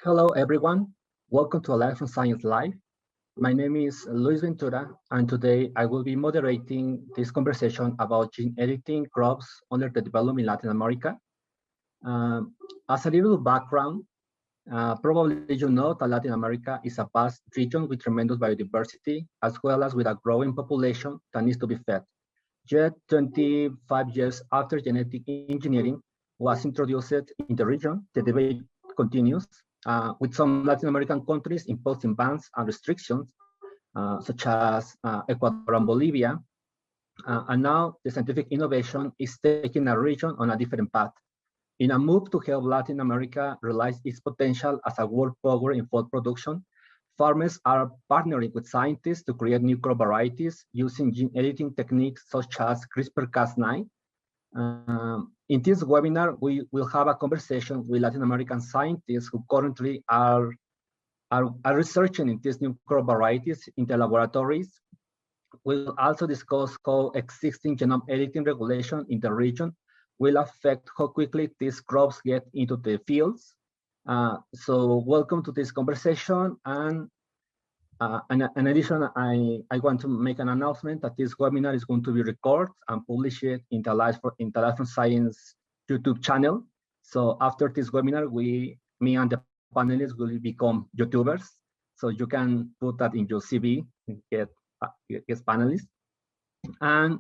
Hello, everyone. Welcome to Life from Science Live. My name is Luis Ventura, and today I will be moderating this conversation about gene editing crops under the development in Latin America. As a little background, probably you know that Latin America is a vast region with tremendous biodiversity, as well as with a growing population that needs to be fed. Yet, 25 years after genetic engineering was introduced in the region, the debate continues, with some Latin American countries imposing bans and restrictions, such as Ecuador and Bolivia. And now the scientific innovation is taking a region on a different path. In a move to help Latin America realize its potential as a world power in food production, farmers are partnering with scientists to create new crop varieties using gene editing techniques such as CRISPR-Cas9. In this webinar, we will have a conversation with Latin American scientists who currently are researching in these new crop varieties in the laboratories. We'll also discuss how existing genome editing regulation in the region will affect how quickly these crops get into the fields. So welcome to this conversation. And in addition, I want to make an announcement that this webinar is going to be recorded and published in the Life from Science YouTube channel. So after this webinar, me and the panelists will become YouTubers. So you can put that in your CV and get panelists. And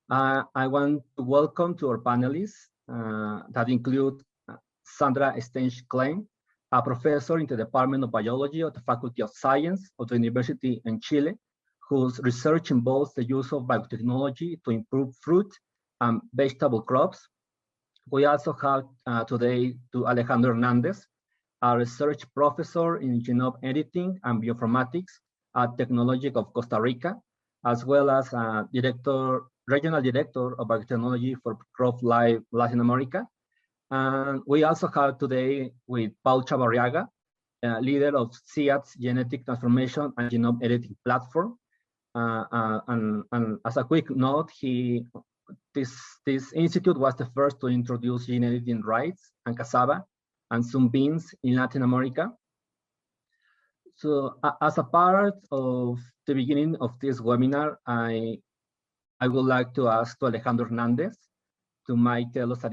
I want to welcome to our panelists that include Sandra Stench-Klein, a professor in the Department of Biology of the Faculty of Science of the University in Chile, whose research involves the use of biotechnology to improve fruit and vegetable crops. We also have today to Alejandro Hernandez, a research professor in genome editing and bioinformatics at Technologic of Costa Rica, as well as regional director of biotechnology for Crop Life Latin America. And we also have today with Paul Chavarriaga, leader of CIAT's Genetic Transformation and Genome Editing Platform. And as a quick note, this institute was the first to introduce gene editing rice and cassava and some beans in Latin America. So as a part of the beginning of this webinar, I would like to ask to Alejandro Hernandez to might tell us a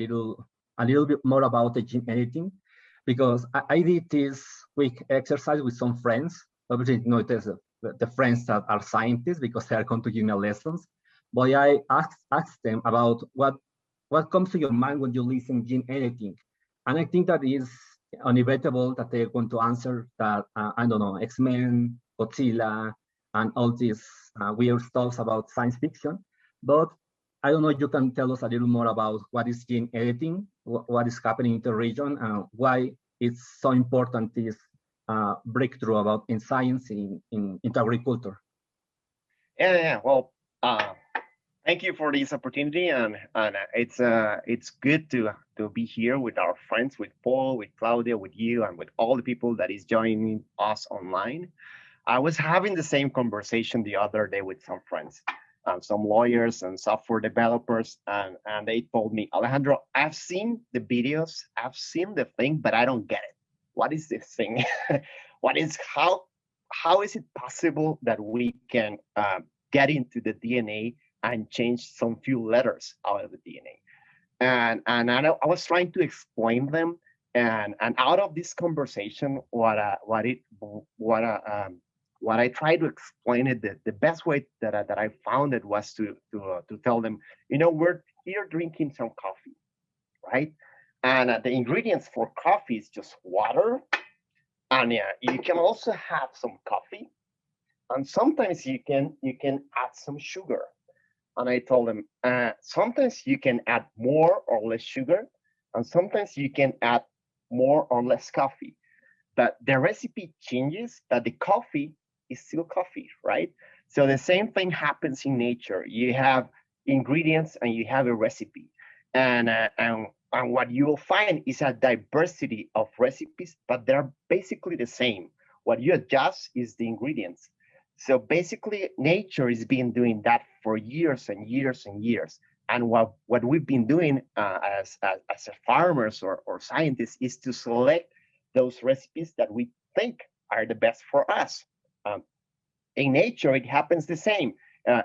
little bit more about the gene editing, because I did this quick exercise with some friends. Obviously, you know, it is the friends that are scientists because they are going to give me lessons. But I asked them about what comes to your mind when you listen gene editing. And I think that is inevitable that they're going to answer that, I don't know, X-Men, Godzilla, and all these weird stuff about science fiction. But I don't know if you can tell us a little more about what is gene editing, what is happening in the region, and why it's so important, this breakthrough about in science in agriculture. Yeah. Well, thank you for this opportunity, and it's good to be here with our friends, with Paul, with Claudia, with you, and with all the people that is joining us online. I was having the same conversation the other day with some friends. Some lawyers and software developers, and they told me, Alejandro, I've seen the videos, I've seen the thing, but I don't get it. What is this thing? How is it possible that we can get into the DNA and change some few letters out of the DNA? And I was trying to explain them, and out of this conversation, what I tried to explain it, the best way that I found it was to tell them, you know, we're here drinking some coffee, right? And the ingredients for coffee is just water, and you can also have some coffee, and sometimes you can add some sugar. And I told them, sometimes you can add more or less sugar, and sometimes you can add more or less coffee. But the recipe changes, but the coffee is still coffee, right? So the same thing happens in nature. You have ingredients and you have a recipe, and what you will find is a diversity of recipes, but they're basically the same. What you adjust is the ingredients. So basically, nature has been doing that for years and years and years. And what we've been doing as farmers or scientists is to select those recipes that we think are the best for us. Um, in nature, it happens the same.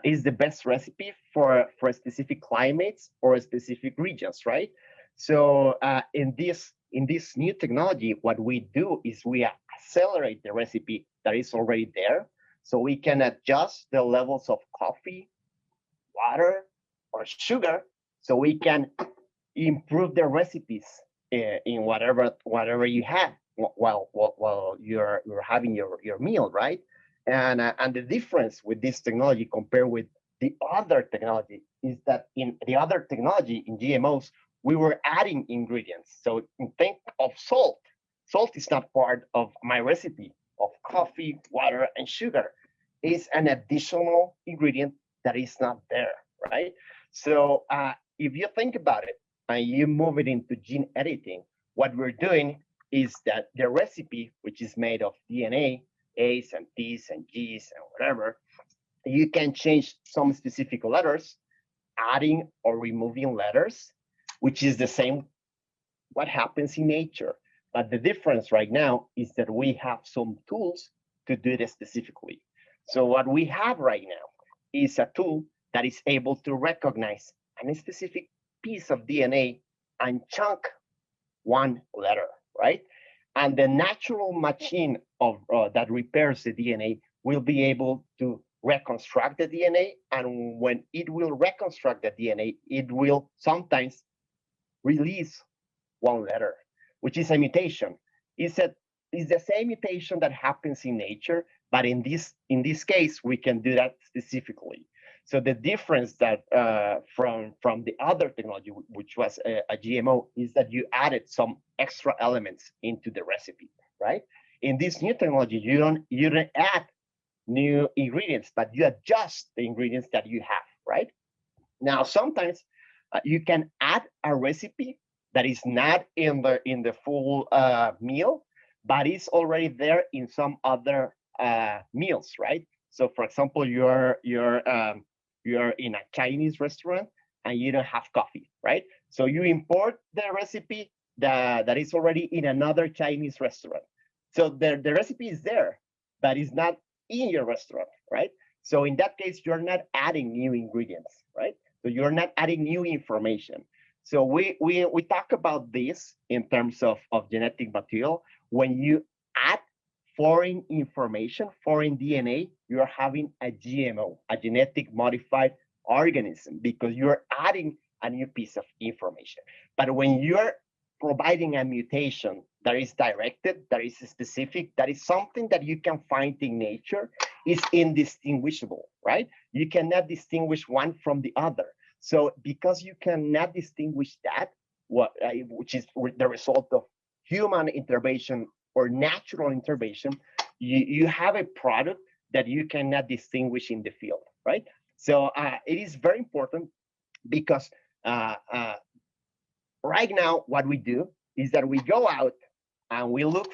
Is the best recipe for specific climates or specific regions, right? So in this new technology, what we do is we accelerate the recipe that is already there, so we can adjust the levels of coffee, water, or sugar, so we can improve the recipes in whatever you have while you're having your meal, right? And the difference with this technology compared with the other technology is that in the other technology in GMOs we were adding ingredients. So think of salt. Salt is not part of my recipe of coffee, water, and sugar. It's an additional ingredient that is not there, right? So if you think about it and you move it into gene editing, what we're doing is that the recipe, which is made of DNA, A's and T's and G's and whatever, you can change some specific letters, adding or removing letters, which is the same what happens in nature. But the difference right now is that we have some tools to do this specifically. So what we have right now is a tool that is able to recognize a specific piece of DNA and chunk one letter, right? And the natural machine of that repairs the DNA will be able to reconstruct the DNA. And when it will reconstruct the DNA, it will sometimes release one letter, which is a mutation. It's the same mutation that happens in nature, but in this case, we can do that specifically. So the difference that from the other technology, which was a GMO, is that you added some extra elements into the recipe, right? In this new technology, you don't add new ingredients, but you adjust the ingredients that you have, right? Now, sometimes you can add a recipe that is not in the full meal, but is already there in some other meals, right? So, for example, you're in a Chinese restaurant and you don't have coffee, right? So you import the recipe that is already in another Chinese restaurant. So the recipe is there, but it's not in your restaurant, right? So in that case, you're not adding new ingredients, right? So you're not adding new information. So we talk about this in terms of genetic material. When you add foreign information, foreign DNA, you're having a GMO, a genetic modified organism, because you're adding a new piece of information. But when you're providing a mutation that is directed, that is specific, that is something that you can find in nature, is indistinguishable, right? You cannot distinguish one from the other. So because you cannot distinguish that, which is the result of human intervention or natural intervention, you have a product that you cannot distinguish in the field, right? So it is very important because right now what we do is that we go out and we look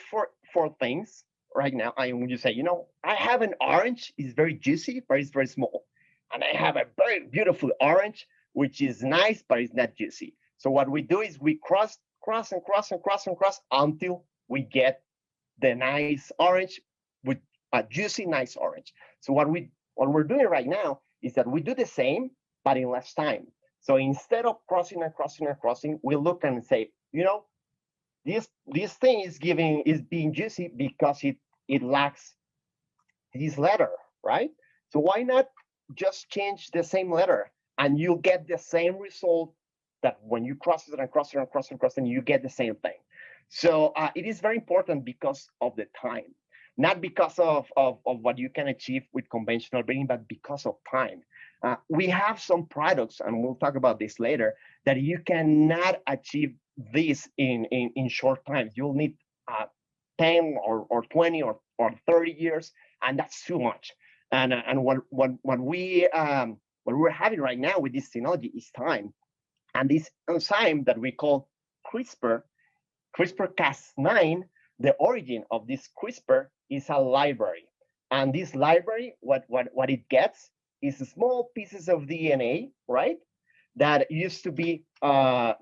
for things right now. And when you say, I have an orange, it's very juicy, but it's very small. And I have a very beautiful orange, which is nice, but it's not juicy. So what we do is we cross until we get the nice orange with a juicy, nice orange. So what we're doing right now is that we do the same, but in less time. So instead of crossing, we look and say, this thing is being juicy because it lacks this letter, right? So why not just change the same letter and you get the same result that when you cross it and cross it, you get the same thing. So it is very important because of the time, not because of what you can achieve with conventional breeding, but because of time. We have some products, and we'll talk about this later, that you cannot achieve this in short time. You'll need 10 or 20 or 30 years, and that's too much. And what we're having right now with this technology is time. And this enzyme that we call CRISPR-Cas9, the origin of this CRISPR is a library. And this library, what it gets is small pieces of DNA, right? That used to be, that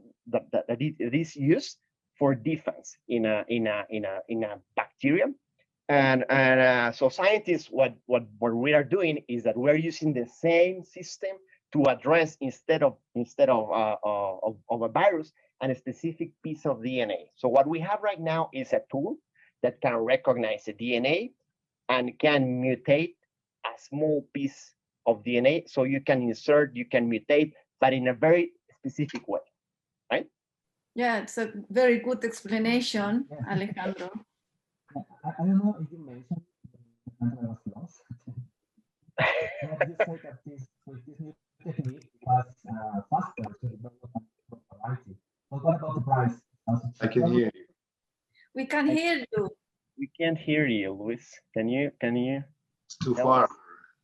it is used for defense in a bacterium. And so scientists, what we are doing is that we're using the same system to address instead of a virus and a specific piece of DNA. So what we have right now is a tool that can recognize the DNA and can mutate a small piece of DNA. So you can insert, you can mutate, but in a very specific way, right? Yeah, it's a very good explanation, Alejandro. I don't know if you mentioned I was lost. But you said that with this new technique was faster to develop a variety. But what about the price? I can hear you. We can hear you. We can't hear you, Luis. Can you? It's too far.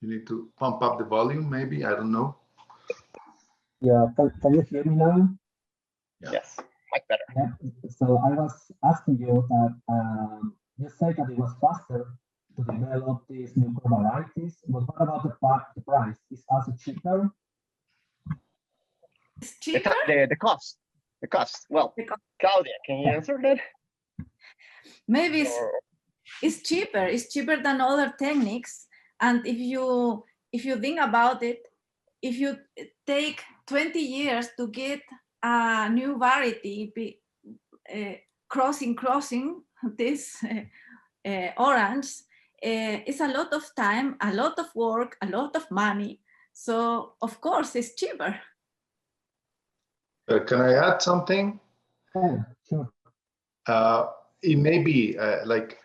You need to pump up the volume, maybe. I don't know. Yeah, can you hear me now? Yeah. Yes, much better. Yeah. So I was asking you that you said that it was faster to develop these new varieties, but what about the price? Is also cheaper? It's cheaper? The cost. The cost. Well, Claudia, can you answer that? Maybe it's cheaper. It's cheaper than other techniques. And if you think about it, if you take 20 years to get a new variety, crossing this orange, it's a lot of time, a lot of work, a lot of money. So of course it's cheaper. Can I add something? Yeah, sure. It may be like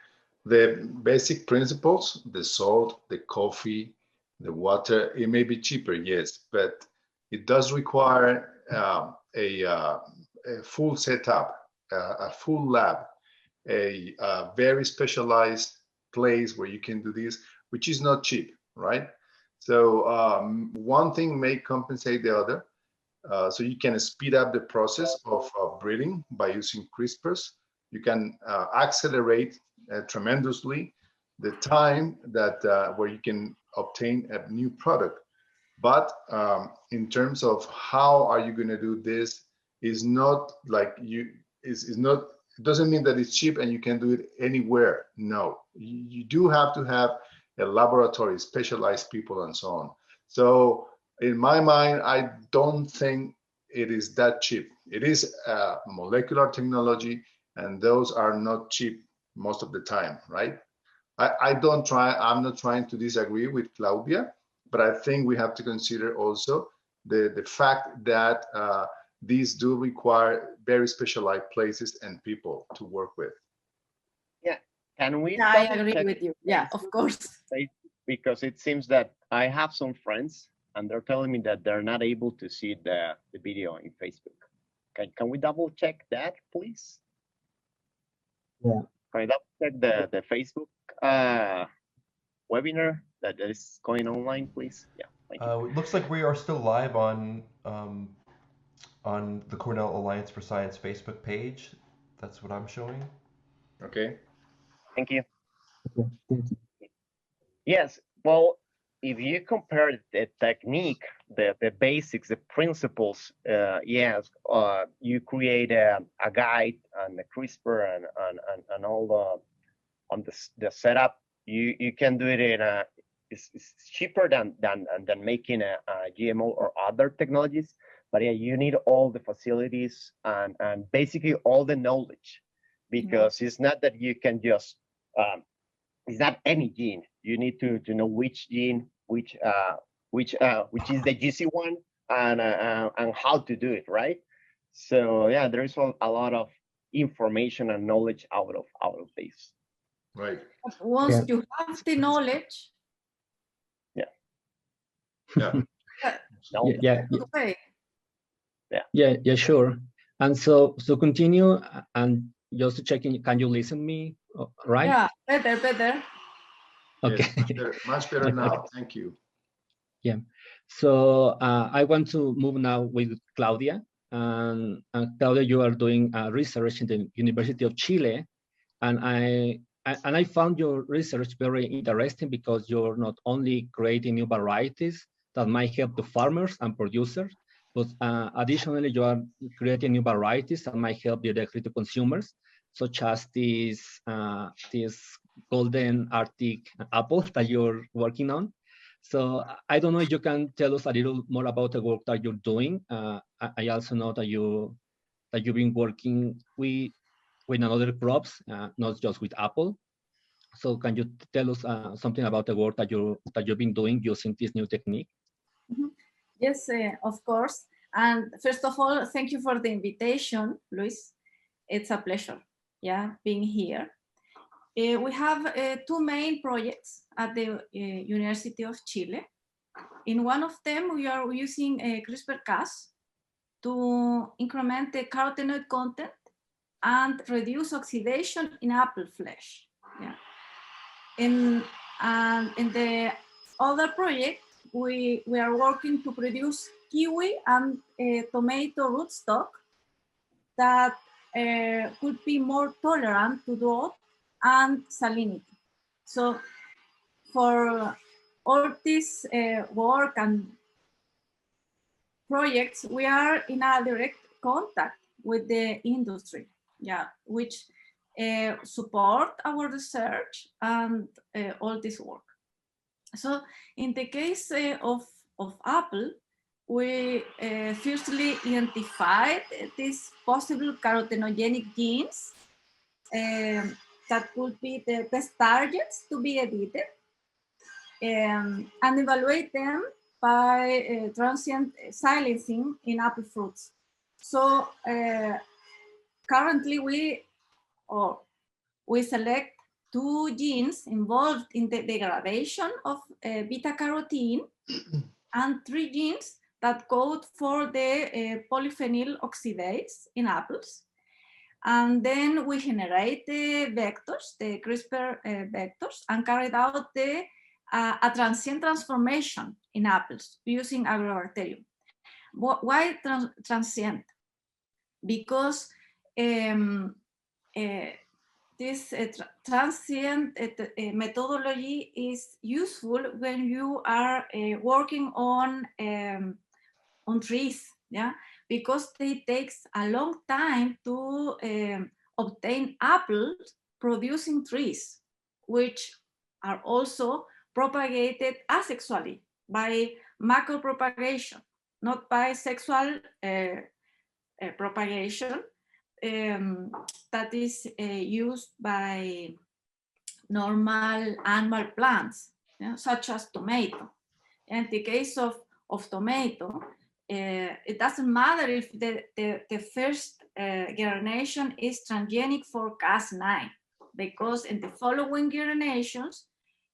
the basic principles, the salt, the coffee, the water, it may be cheaper, yes, but it does require a full setup, a full lab, a very specialized place where you can do this, which is not cheap, right? So one thing may compensate the other. So you can speed up the process of breeding by using CRISPRs. You can accelerate tremendously the time that where you can obtain a new product. But in terms of how are you going to do this, is not like is not. It doesn't mean that it's cheap and you can do it anywhere. No, you do have to have a laboratory, specialized people, and so on. So in my mind, I don't think it is that cheap. It is molecular technology, and those are not cheap most of the time, right? I'm not trying to disagree with Claudia, but I think we have to consider also the fact that these do require very specialized places and people to work with. Yeah, can we? Yeah, I agree with you. Yeah, of course. Because it seems that I have some friends and they're telling me that they're not able to see the video in Facebook. Can we double check that, please? Yeah. Can I double check the Facebook webinar that is going online, please? Yeah. Thank you. It looks like we are still live on the Cornell Alliance for Science Facebook page. That's what I'm showing. Okay. Thank you. Okay, thank you. Yes. Well, if you compare the technique, the basics, the principles, yes, you create a guide and the CRISPR and all the setup. You can do it in a it's cheaper than making a GMO or other technologies. But yeah, you need all the facilities and basically all the knowledge, because it's not that you can just it's not any gene. You need to know which gene, which is the juicy one, and how to do it, right? So yeah, there is a lot of information and knowledge out of this. Right. Once you have the knowledge, Yeah. Yeah, sure. And so continue, and just checking, can you listen me, right? Yeah, better. Okay. Yes, much better now. Thank you. Yeah. So I want to move now with Claudia. And Claudia, you are doing research in the University of Chile, and I found your research very interesting because you're not only creating new varieties that might help the farmers and producers, But additionally, you are creating new varieties that might help directly to consumers, such as this golden Arctic apple that you're working on. So I don't know if you can tell us a little more about the work that you're doing. I also know that you've been working with other crops, not just with apple. So can you tell us something about the work that you've been doing using this new technique? Yes, of course. And first of all, thank you for the invitation, Luis. It's a pleasure, yeah, being here. We have two main projects at the University of Chile. In one of them, we are using CRISPR-Cas to increment the carotenoid content and reduce oxidation in apple flesh. Yeah. In the other project, we are working to produce kiwi and tomato rootstock that could be more tolerant to drought and salinity. So for all this work and projects, we are in a direct contact with the industry, yeah, which support our research and all this work. So in the case of apple, we firstly identified these possible carotenogenous genes that could be the best targets to be edited, and evaluate them by transient silencing in apple fruits. So currently we select two genes involved in the degradation of beta-carotene and three genes that code for the polyphenol oxidase in apples. And then we generate the vectors, the CRISPR vectors, and carried out a transient transformation in apples using agrobacterium. Why transient? Because this transient methodology is useful when you are working on trees, yeah, because it takes a long time to obtain apples producing trees, which are also propagated asexually by macropropagation, not by sexual propagation that is used by normal animal plants, yeah, such as tomato. In the case of tomato, it doesn't matter if the first generation is transgenic for Cas9, because in the following generations,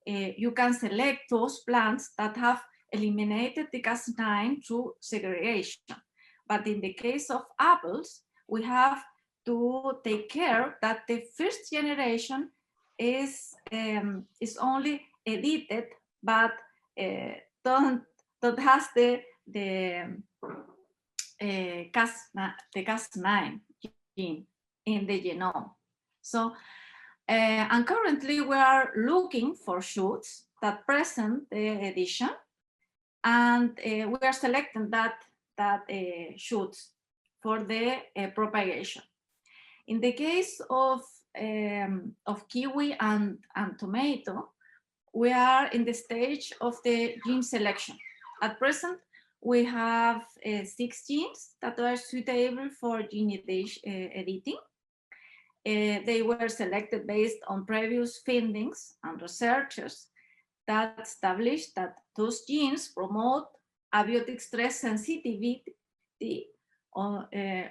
you can select those plants that have eliminated the Cas9 through segregation. But in the case of apples, we have to take care that the first generation is only edited, but don't has the Cas9 gene in the genome. So, and currently we are looking for shoots that present the edition, and we are selecting that shoots for the propagation. In the case of kiwi and tomato, we are in the stage of the gene selection. At present, we have 6 genes that are suitable for gene editing. They were selected based on previous findings and researchers that established that those genes promote abiotic stress sensitivity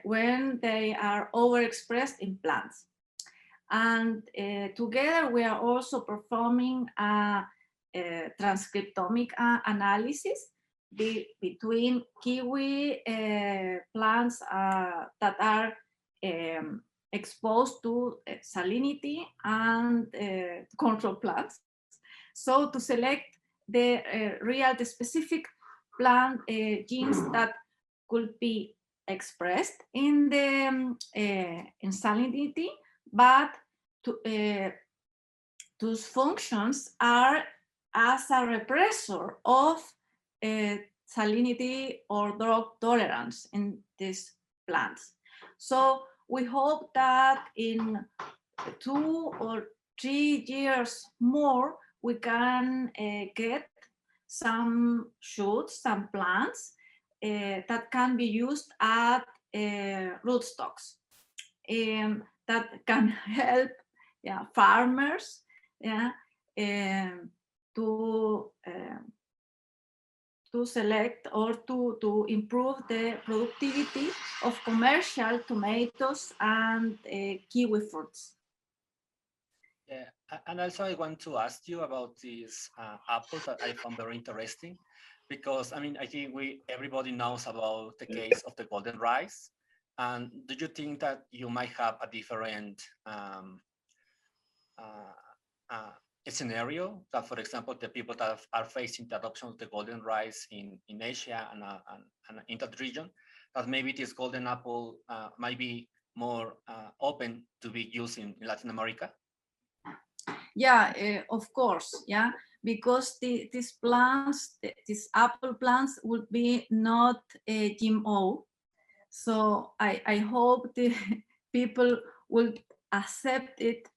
when they are overexpressed in plants. And together we are also performing a transcriptomic analysis between kiwi plants that are exposed to salinity and control plants. So to select the the specific plant genes that could be expressed in the in salinity, but those functions are as a repressor of salinity or drought tolerance in these plants. So we hope that in 2 or 3 years more, we can get some shoots, some plants that can be used at rootstocks. That can help farmers to select or to improve the productivity of commercial tomatoes and kiwi fruits. Yeah, and also I want to ask you about these apples that I found very interesting, because I mean, I think everybody knows about the case of the golden rice. And do you think that you might have a different scenario that, for example, the people that are facing the adoption of the golden rice in Asia and in that region, that maybe this golden apple might be more open to be used in Latin America? Yeah, of course, yeah, because these plants, these apple plants would be not a GMO. So I hope the people will accept it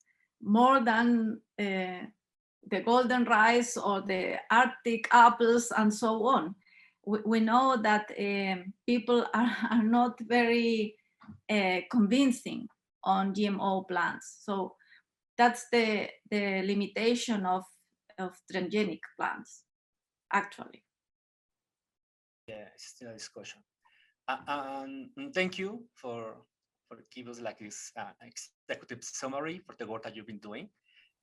more than the golden rice or the Arctic apples and so on. We know that people are not very convincing on GMO plants. So that's the limitation of transgenic plants, actually. Yeah, it's still a discussion. And thank you for giving us like this executive summary for the work that you've been doing.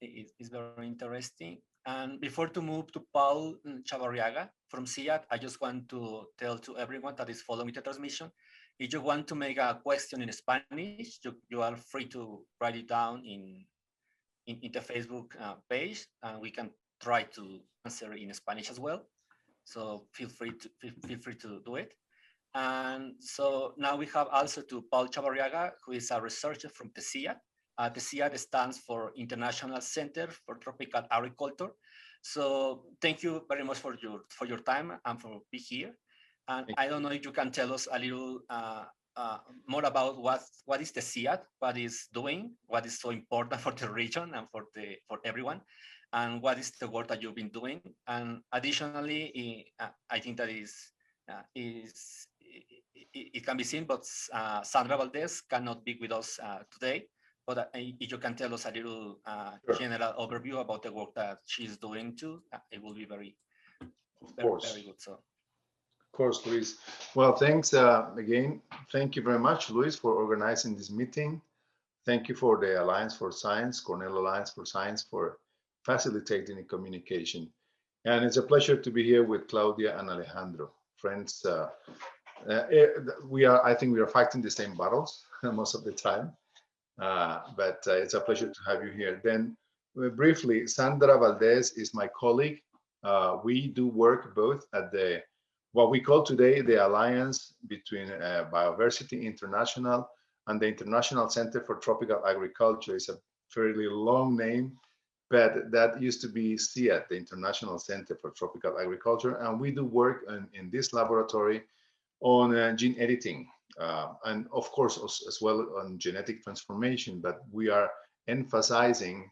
It's very interesting. And before to move to Paul Chavarriaga from CIAT, I just want to tell to everyone that is following the transmission, if you want to make a question in Spanish, you are free to write it down in the Facebook page, and we can try to answer in Spanish as well. So feel free to do it. And so now we have also to Paul Chavarriaga, who is a researcher from the CIAT. The CIAT stands for International Center for Tropical Agriculture. So thank you very much for your time and for being here. And I don't know if you can tell us a little more about what is the CIAT, what is doing, what is so important for the region and for everyone, and what is the work that you've been doing. And additionally, I think that it can be seen, but Sandra Valdez cannot be with us today. But if you can tell us a little general overview about the work that she's doing too, it will be very good. So. Of course, Luis. Well, thanks again. Thank you very much, Luis, for organizing this meeting. Thank you for the Alliance for Science, Cornell Alliance for Science, for facilitating the communication. And it's a pleasure to be here with Claudia and Alejandro. Friends, I think we are fighting the same battles most of the time, but it's a pleasure to have you here. Then briefly, Sandra Valdez is my colleague. We do work both at what we call today the alliance between Biodiversity International and the International Center for Tropical Agriculture. It's a fairly long name, but that used to be CIAT, the International Center for Tropical Agriculture. And we do work in this laboratory on gene editing, and of course, as well on genetic transformation, but we are emphasizing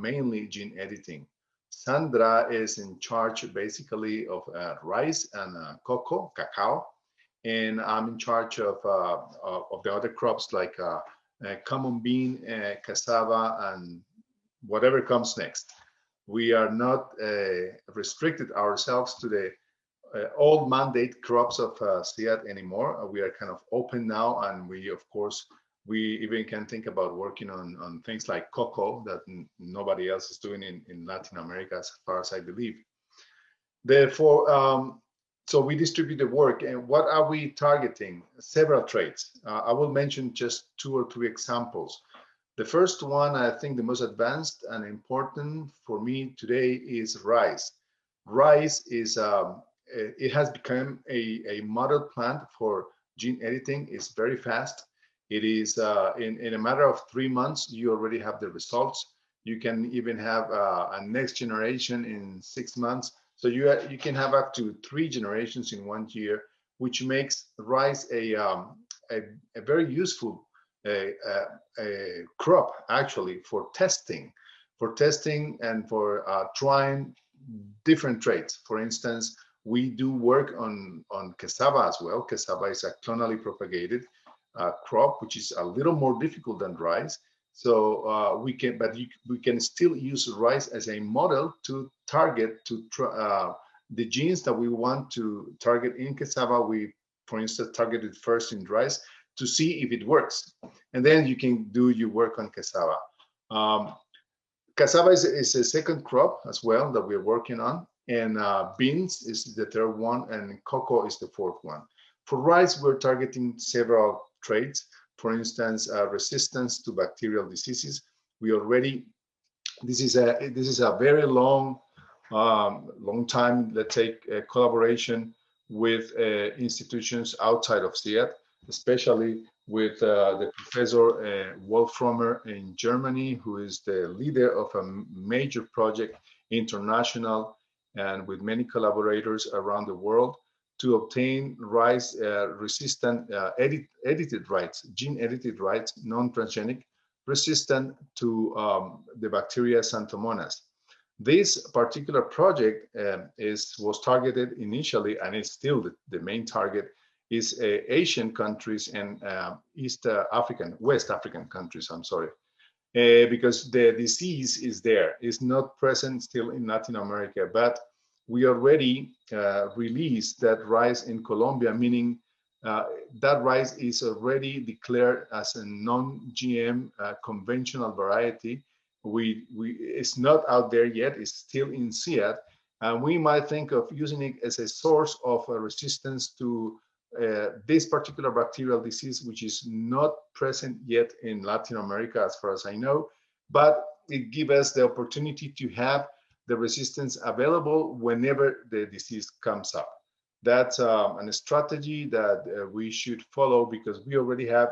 mainly gene editing. Sandra is in charge basically of rice and cocoa, cacao, and I'm in charge of the other crops like common bean, cassava, and whatever comes next. We are not restricted ourselves to the old mandate crops of CIAT anymore. We are kind of open now, and we, of course, we even can think about working on things like cocoa that nobody else is doing in Latin America, as far as I believe. Therefore, so we distribute the work. And what are we targeting? Several traits. I will mention just 2 or 3 examples. The first one, I think the most advanced and important for me today is rice. Rice is, it has become a model plant for gene editing. It's very fast. It is in a matter of 3 months, you already have the results. You can even have a next generation in 6 months. So you can have up to 3 generations in 1 year, which makes rice a very useful crop actually for testing and for trying different traits. For instance, we do work on cassava as well. Cassava is a clonally propagated crop, which is a little more difficult than rice. So we can still use rice as a model to target the genes that we want to target in cassava. We, for instance, targeted first in rice to see if it works, and then you can do your work on cassava. Cassava is a second crop as well that we're working on, and beans is the third one, and cocoa is the fourth one. For rice, we're targeting several traits. For instance, resistance to bacterial diseases. We already, this is a very long time, let's say, collaboration with institutions outside of CIAT, especially with the professor Wolfromer in Germany, who is the leader of a major project, international, and with many collaborators around the world, to obtain rice resistant edited rice, gene-edited rice, non-transgenic, resistant to the bacteria Xanthomonas. This particular project was targeted initially, and is still the main target, is Asian countries and West African countries, I'm sorry, because the disease is there. It's not present still in Latin America, but we already released that rice in Colombia, meaning that rice is already declared as a non-GM conventional variety. It's not out there yet, it's still in CIAT, and we might think of using it as a source of resistance to this particular bacterial disease, which is not present yet in Latin America, as far as I know, but it gives us the opportunity to have the resistance available whenever the disease comes up. That's a strategy that we should follow, because we already have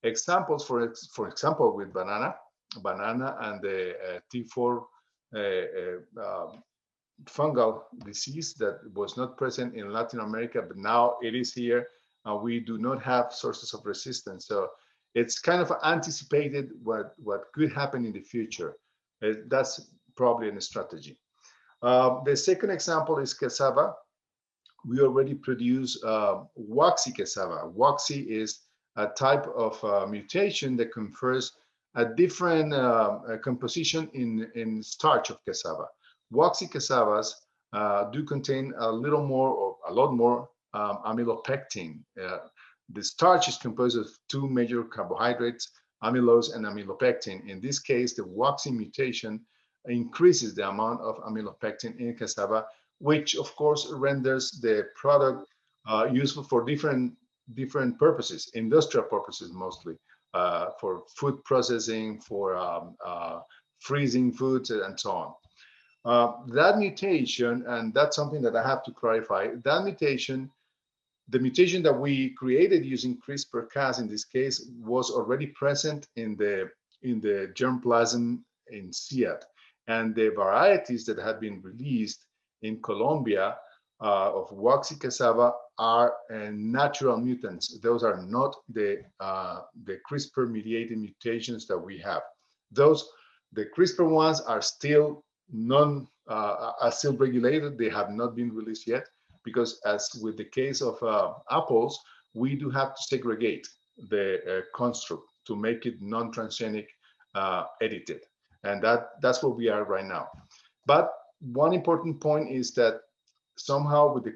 examples, for example, with banana and the T4 fungal disease that was not present in Latin America, but now it is here. We do not have sources of resistance. So it's kind of anticipated what could happen in the future. That's probably a strategy. The second example is cassava. We already produce waxy cassava. Waxy is a type of mutation that confers a different composition in starch of cassava. Waxy cassavas do contain a little more, or a lot more, amylopectin. The starch is composed of 2 major carbohydrates, amylose and amylopectin. In this case, the waxy mutation increases the amount of amylopectin in cassava, which of course renders the product useful for different purposes, industrial purposes mostly, for food processing, for freezing foods, and so on. That mutation, and that's something that I have to clarify, that mutation, the mutation that we created using CRISPR-Cas in this case, was already present in the germplasm in CIAT. And the varieties that have been released in Colombia of waxy cassava are natural mutants. Those are not the CRISPR-mediated mutations that we have. The CRISPR ones are still still regulated. They have not been released yet, because as with the case of apples, we do have to segregate the construct to make it non-transgenic edited. And that's where we are right now. But one important point is that somehow with the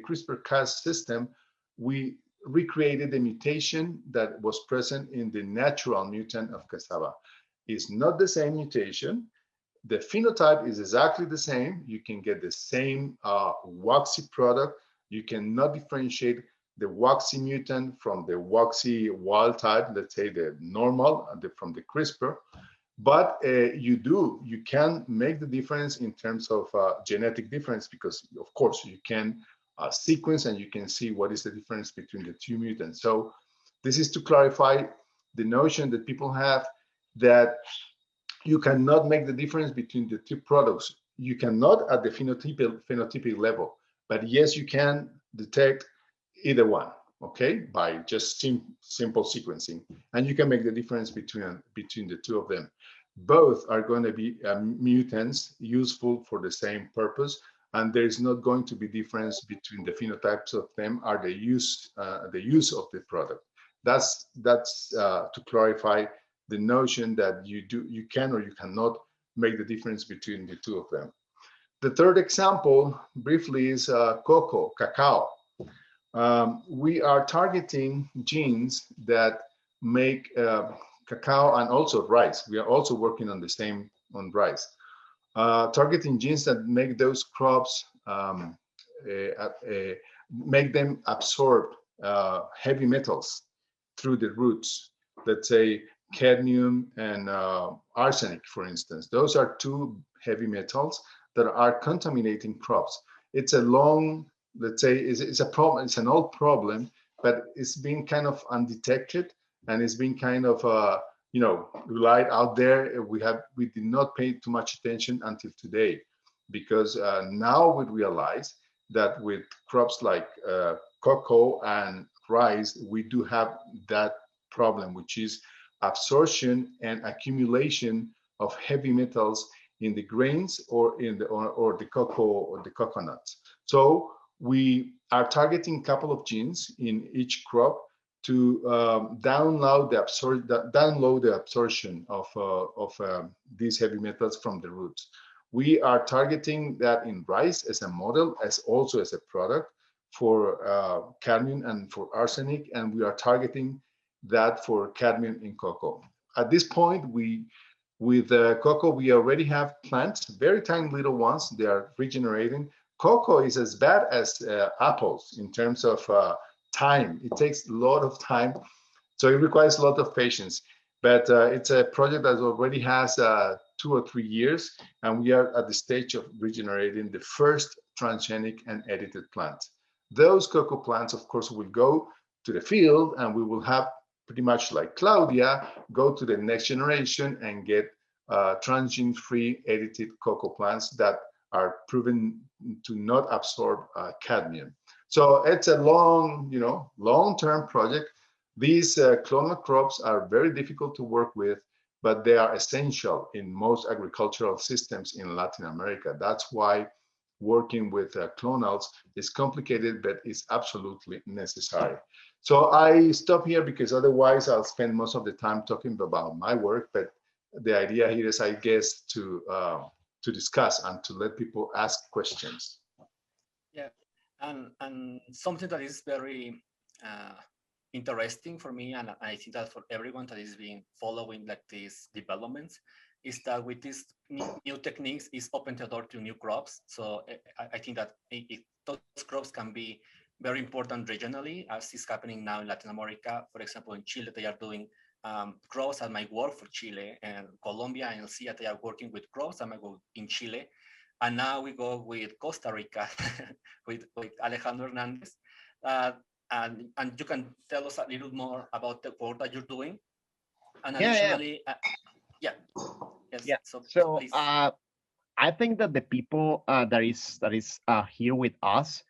CRISPR-Cas system, we recreated the mutation that was present in the natural mutant of cassava. It's not the same mutation. The phenotype is exactly the same. You can get the same waxy product. You cannot differentiate the waxy mutant from the waxy wild type, let's say the normal, from the CRISPR. But you can make the difference in terms of genetic difference, because of course you can sequence and you can see what is the difference between the 2 mutants. So this is to clarify the notion that people have that you cannot make the difference between the 2 products. you cannot at the phenotypic level, but yes, you can detect either one, okay, by just simple sequencing, and you can make the difference between the two of them. Both are going to be mutants useful for the same purpose, and there is not going to be difference between the phenotypes of them or the use of the product. That's to clarify the notion that you can or you cannot make the difference between the two of them. The third example, briefly, is cacao. We are targeting genes that make cacao and also rice. We are also working on the same on rice. Targeting genes that make those crops, make them absorb heavy metals through the roots. Let's say cadmium and arsenic, for instance. Those are two heavy metals that are contaminating crops. It's a long, let's say, it's a problem. It's an old problem, but it's been kind of undetected, and it's been kind of light out there. We did not pay too much attention until today, because now we realize that with crops like cocoa and rice, we do have that problem, which is absorption and accumulation of heavy metals in the grains or in the or the cocoa or the coconuts. So we are targeting a couple of genes in each crop to download the absorption of these heavy metals from the roots. We are targeting that in rice as a model, as also as a product for cadmium and for arsenic, and we are targeting that for cadmium in cocoa. At this point, with cocoa, we already have plants, very tiny little ones. They are regenerating. Cocoa is as bad as apples in terms of time. It takes a lot of time, so it requires a lot of patience. But it's a project that already has 2 or 3 years, and we are at the stage of regenerating the first transgenic and edited plants. Those cocoa plants, of course, will go to the field, and we will have, pretty much like Claudia, go to the next generation and get transgene-free edited cocoa plants that are proven to not absorb cadmium. So it's a long-term project. These clonal crops are very difficult to work with, but they are essential in most agricultural systems in Latin America. That's why working with clonals is complicated, but it's absolutely necessary. So I stop here because otherwise I'll spend most of the time talking about my work. But the idea here is, I guess, to discuss and to let people ask questions. Yeah, and something that is very interesting for me, and I think that for everyone that is being following like these developments, is that with these new techniques is open the door to new crops. So I think that those crops can be very important regionally, as is happening now in Latin America. For example, in Chile, they are doing crops that might work for Chile, and Colombia and Elcia, they are working with crops that might go in Chile. And now we go with Costa Rica with Alejandro Hernandez. And you can tell us a little more about the work that you're doing. And additionally, yes. So I think that the people that is here with us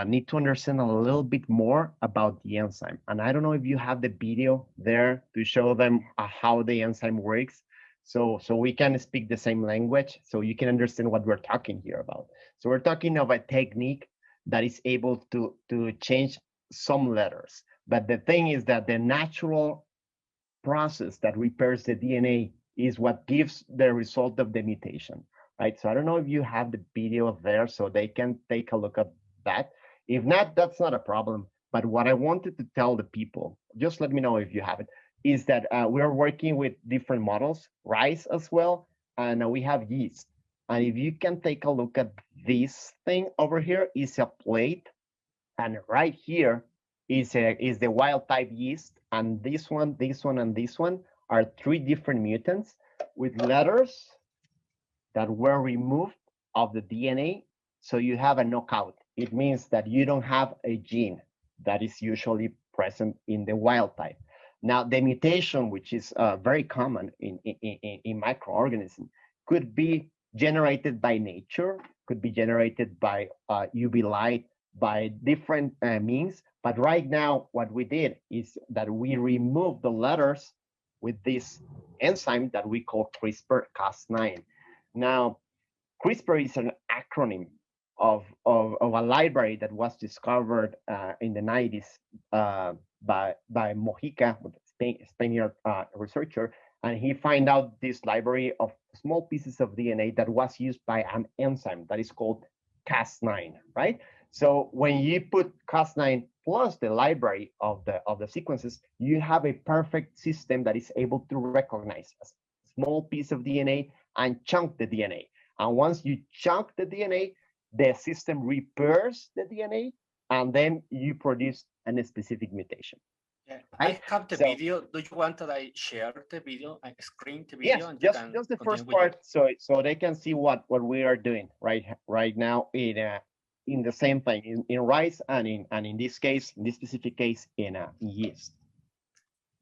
need to understand a little bit more about the enzyme. And I don't know if you have the video there to show them how the enzyme works, so we can speak the same language, so you can understand what we're talking here about. So we're talking of a technique that is able to change some letters. But the thing is that the natural process that repairs the DNA is what gives the result of the mutation, right? So I don't know if you have the video there so they can take a look at that. If not, that's not a problem. But what I wanted to tell the people, just let me know if you have it, is that we're working with different models, rice as well, and we have yeast. And if you can take a look at this thing over here, is a plate, and right here is the wild type yeast, and this one, and this one are 3 different mutants with letters that were removed of the DNA. So you have a knockout. It means that you don't have a gene that is usually present in the wild type. Now, the mutation, which is very common in microorganisms, could be generated by nature, could be generated by UV light, by different means. But right now, what we did is that we removed the letters with this enzyme that we call CRISPR-Cas9. Now, CRISPR is an acronym of a library that was discovered in the 90s by Mojica, a Spaniard researcher, and he found out this library of small pieces of DNA that was used by an enzyme that is called Cas9, right? So when you put Cas9 plus the library of the sequences, you have a perfect system that is able to recognize a small piece of DNA and chunk the DNA. And once you chunk the DNA, the system repairs the DNA, and then you produce a specific mutation. Yeah, Right? I have the So- video. Do you want that I share the video? I screen the video, Yes, and you just can the continue first with your- part, so they can see what we are doing right now in the same thing in rice and in this case, in this specific case, in yeast.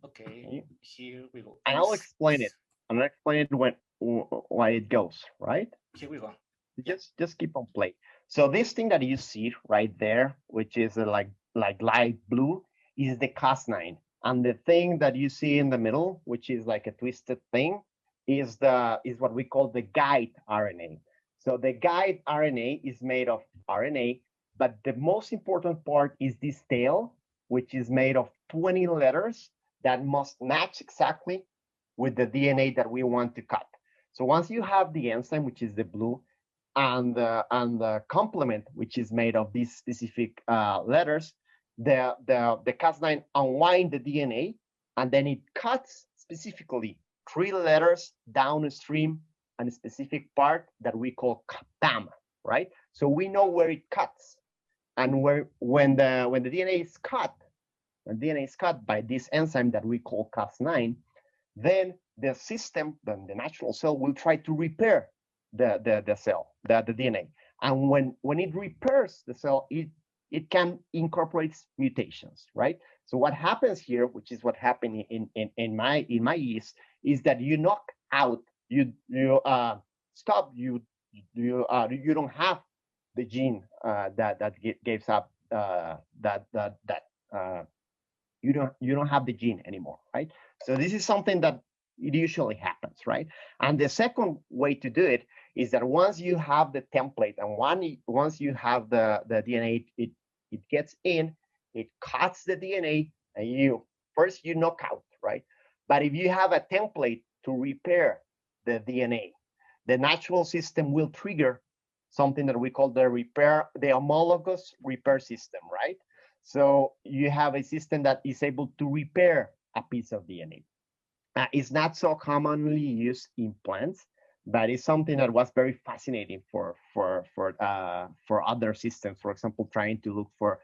Okay, here we go. And I'll explain it. And I'll explain it why it goes, right? Here we go. Just keep on play. So this thing that you see right there, which is like light blue, is the Cas9. And the thing that you see in the middle, which is like a twisted thing, is what we call the guide RNA. So the guide RNA is made of RNA, but the most important part is this tail, which is made of 20 letters that must match exactly with the DNA that we want to cut. So once you have the enzyme, which is the blue, and the complement, which is made of these specific letters, the Cas9 unwind the DNA, and then it cuts specifically 3 letters downstream and a specific part that we call TAM, right? So we know where it cuts, and when the DNA is cut, by this enzyme that we call Cas9, then the system, then the natural cell will try to repair the cell, the DNA. And when it repairs the cell, it can incorporate mutations, right? So what happens here, which is what happened in my yeast, is that you knock out, you stop, you don't have the gene that gives up you don't have the gene anymore, right? So this is something that it usually happens, right? And the second way to do it is that once you have the template and once you have the DNA, it gets in, it cuts the DNA, and you knock out, right? But if you have a template to repair the DNA, the natural system will trigger something that we call the homologous repair system, right? So you have a system that is able to repair a piece of DNA. It's not so commonly used in plants, but it's something that was very fascinating for other systems. For example, trying to look for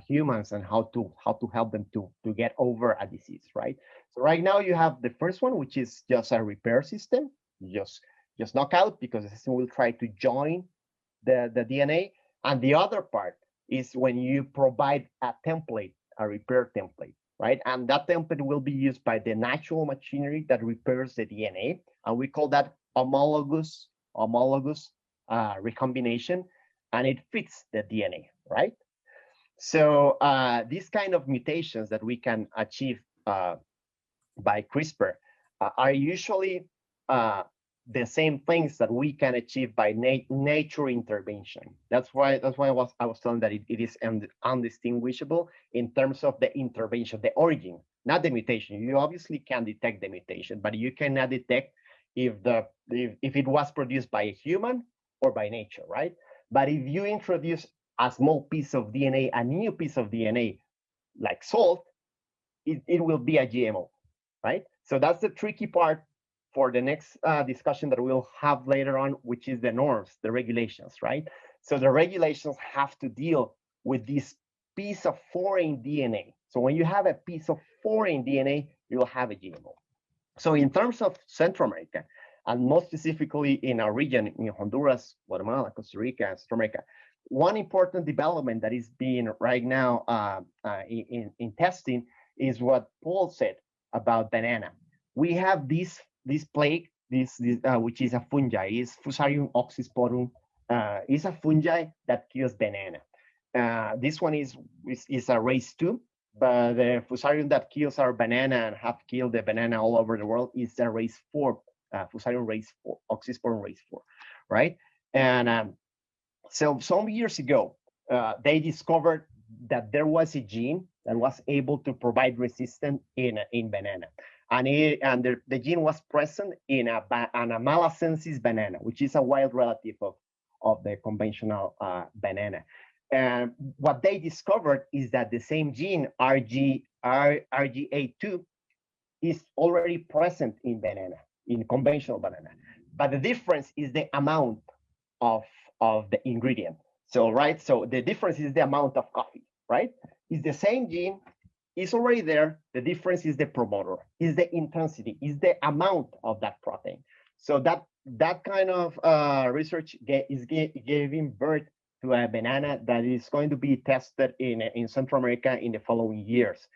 humans and how to help them to get over a disease, right? So right now you have the first one, which is just a repair system. You just knock out because the system will try to join the DNA, and the other part is when you provide a template, a repair template, right? And that template will be used by the natural machinery that repairs the DNA, and we call that homologous recombination, and it fits the DNA, right? So these kind of mutations that we can achieve by CRISPR are usually the same things that we can achieve by nature intervention. That's why I was telling that it is undistinguishable in terms of the intervention, the origin, not the mutation. You obviously can detect the mutation, but you cannot detect if it was produced by a human or by nature, right? But if you introduce a small piece of DNA, a new piece of DNA, like salt, it will be a GMO, right? So that's the tricky part for the next discussion that we'll have later on, which is the norms, the regulations, right? So the regulations have to deal with this piece of foreign DNA. So when you have a piece of foreign DNA, you'll have a GMO. So in terms of Central America, and more specifically in our region, in Honduras, Guatemala, Costa Rica, and Central America, one important development that is being right now in testing is what Paul said about banana. We have this plague which is a fungi, is Fusarium oxysporum. Is a fungi that kills banana. This one is a race 2, but the Fusarium that kills our banana and have killed the banana all over the world is the race 4, Fusarium race 4, oxysporum race 4, right? And so some years ago, they discovered that there was a gene that was able to provide resistance in banana. And the gene was present in a Malasensis banana, which is a wild relative of the conventional banana. And what they discovered is that the same gene, RGA2, is already present in banana, in conventional banana. But the difference is the amount of the ingredient. So, right, so the difference is the amount of coffee, right? It's the same gene, it's already there. The difference is the promoter, is the intensity, is the amount of that protein. So that kind of research is giving birth to a banana that is going to be tested in Central America in the following years.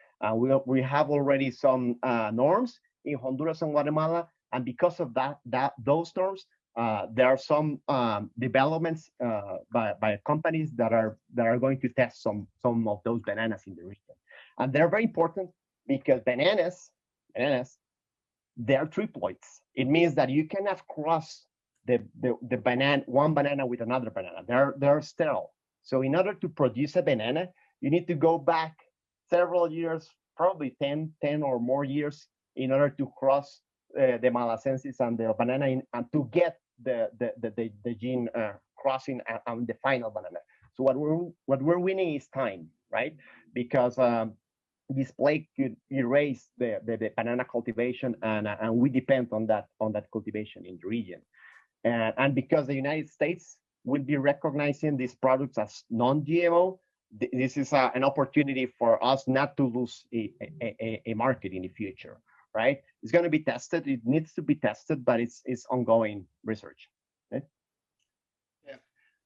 We have already some norms in Honduras and Guatemala, and because of those norms, there are some developments by companies that are going to test some of those bananas in the region, and they're very important because bananas, they're triploids. It means that you cannot cross one banana with another banana. They're sterile. So in order to produce a banana, you need to go back several years, probably 10 or more years, in order to cross the Malasensis and the banana and to get the gene crossing on the final banana. So what we're winning is time, right? Because this plague could erase the banana cultivation, and we depend on that cultivation in the region. And because the United States will be recognizing these products as non-GMO, this is an opportunity for us not to lose a market in the future, right? It's going to be tested. It needs to be tested, but it's ongoing research. Okay? Yeah,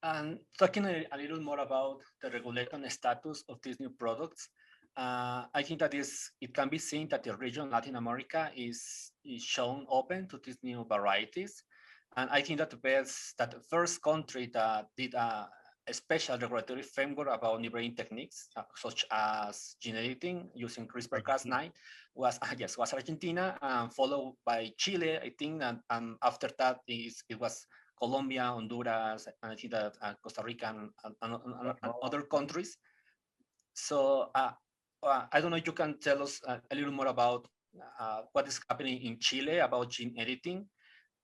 and talking a little more about the regulation status of these new products, I think that it can be seen that the region Latin America is shown open to these new varieties. And I think that the first country that did a special regulatory framework about new breeding techniques, such as gene editing using CRISPR-Cas9, was Argentina, followed by Chile, I think, and after that it was Colombia, Honduras, and I think that Costa Rica and other countries. So I don't know if you can tell us a little more about what is happening in Chile about gene editing.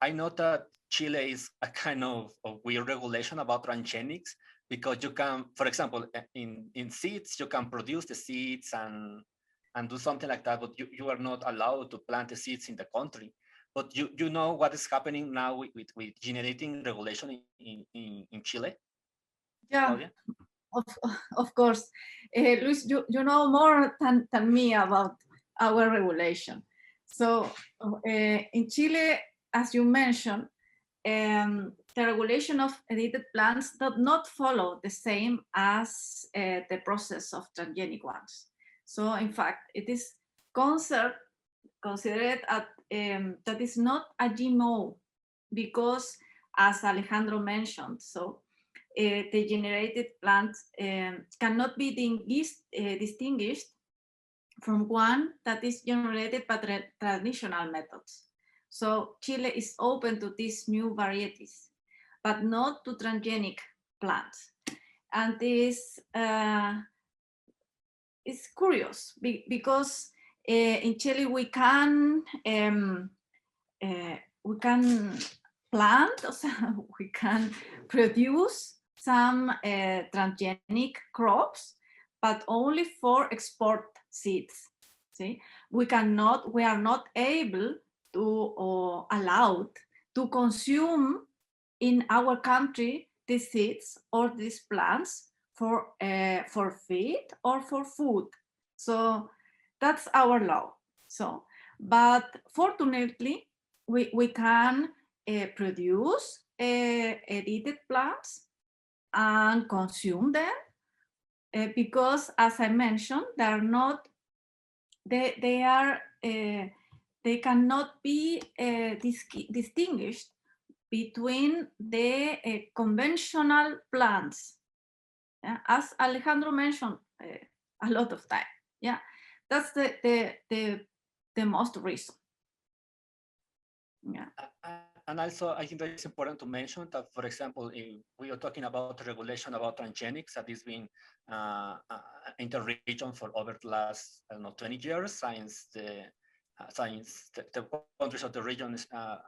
I know that Chile is a kind of weird regulation about transgenics, because you can, for example, in seeds, you can produce the seeds and do something like that, but you are not allowed to plant the seeds in the country. But you know what is happening now with gene editing regulation in Chile? Yeah, Claudia? of course. Luis, you know more than me about our regulation. So in Chile, as you mentioned, the regulation of edited plants does not follow the same as the process of transgenic ones. So in fact, it is considered that is not a GMO, because as Alejandro mentioned, so the generated plants cannot be distinguished from one that is generated by traditional methods. So Chile is open to these new varieties, but not to transgenic plants. And this is curious because in Chile we can plant, we can produce some transgenic crops, but only for export seeds. See, we are not able to or allowed to consume in our country these seeds or these plants for feed or for food. So that's our law. So, but fortunately, we can produce edited plants and consume them because, as I mentioned, they are they cannot be distinguished between the conventional plants, as Alejandro mentioned a lot of time. Yeah, that's the most reason. Yeah. And also, I think that it's important to mention that, for example, if we are talking about regulation about transgenics that is being in the region for over the last, I don't know, 20 years, since the countries of the region are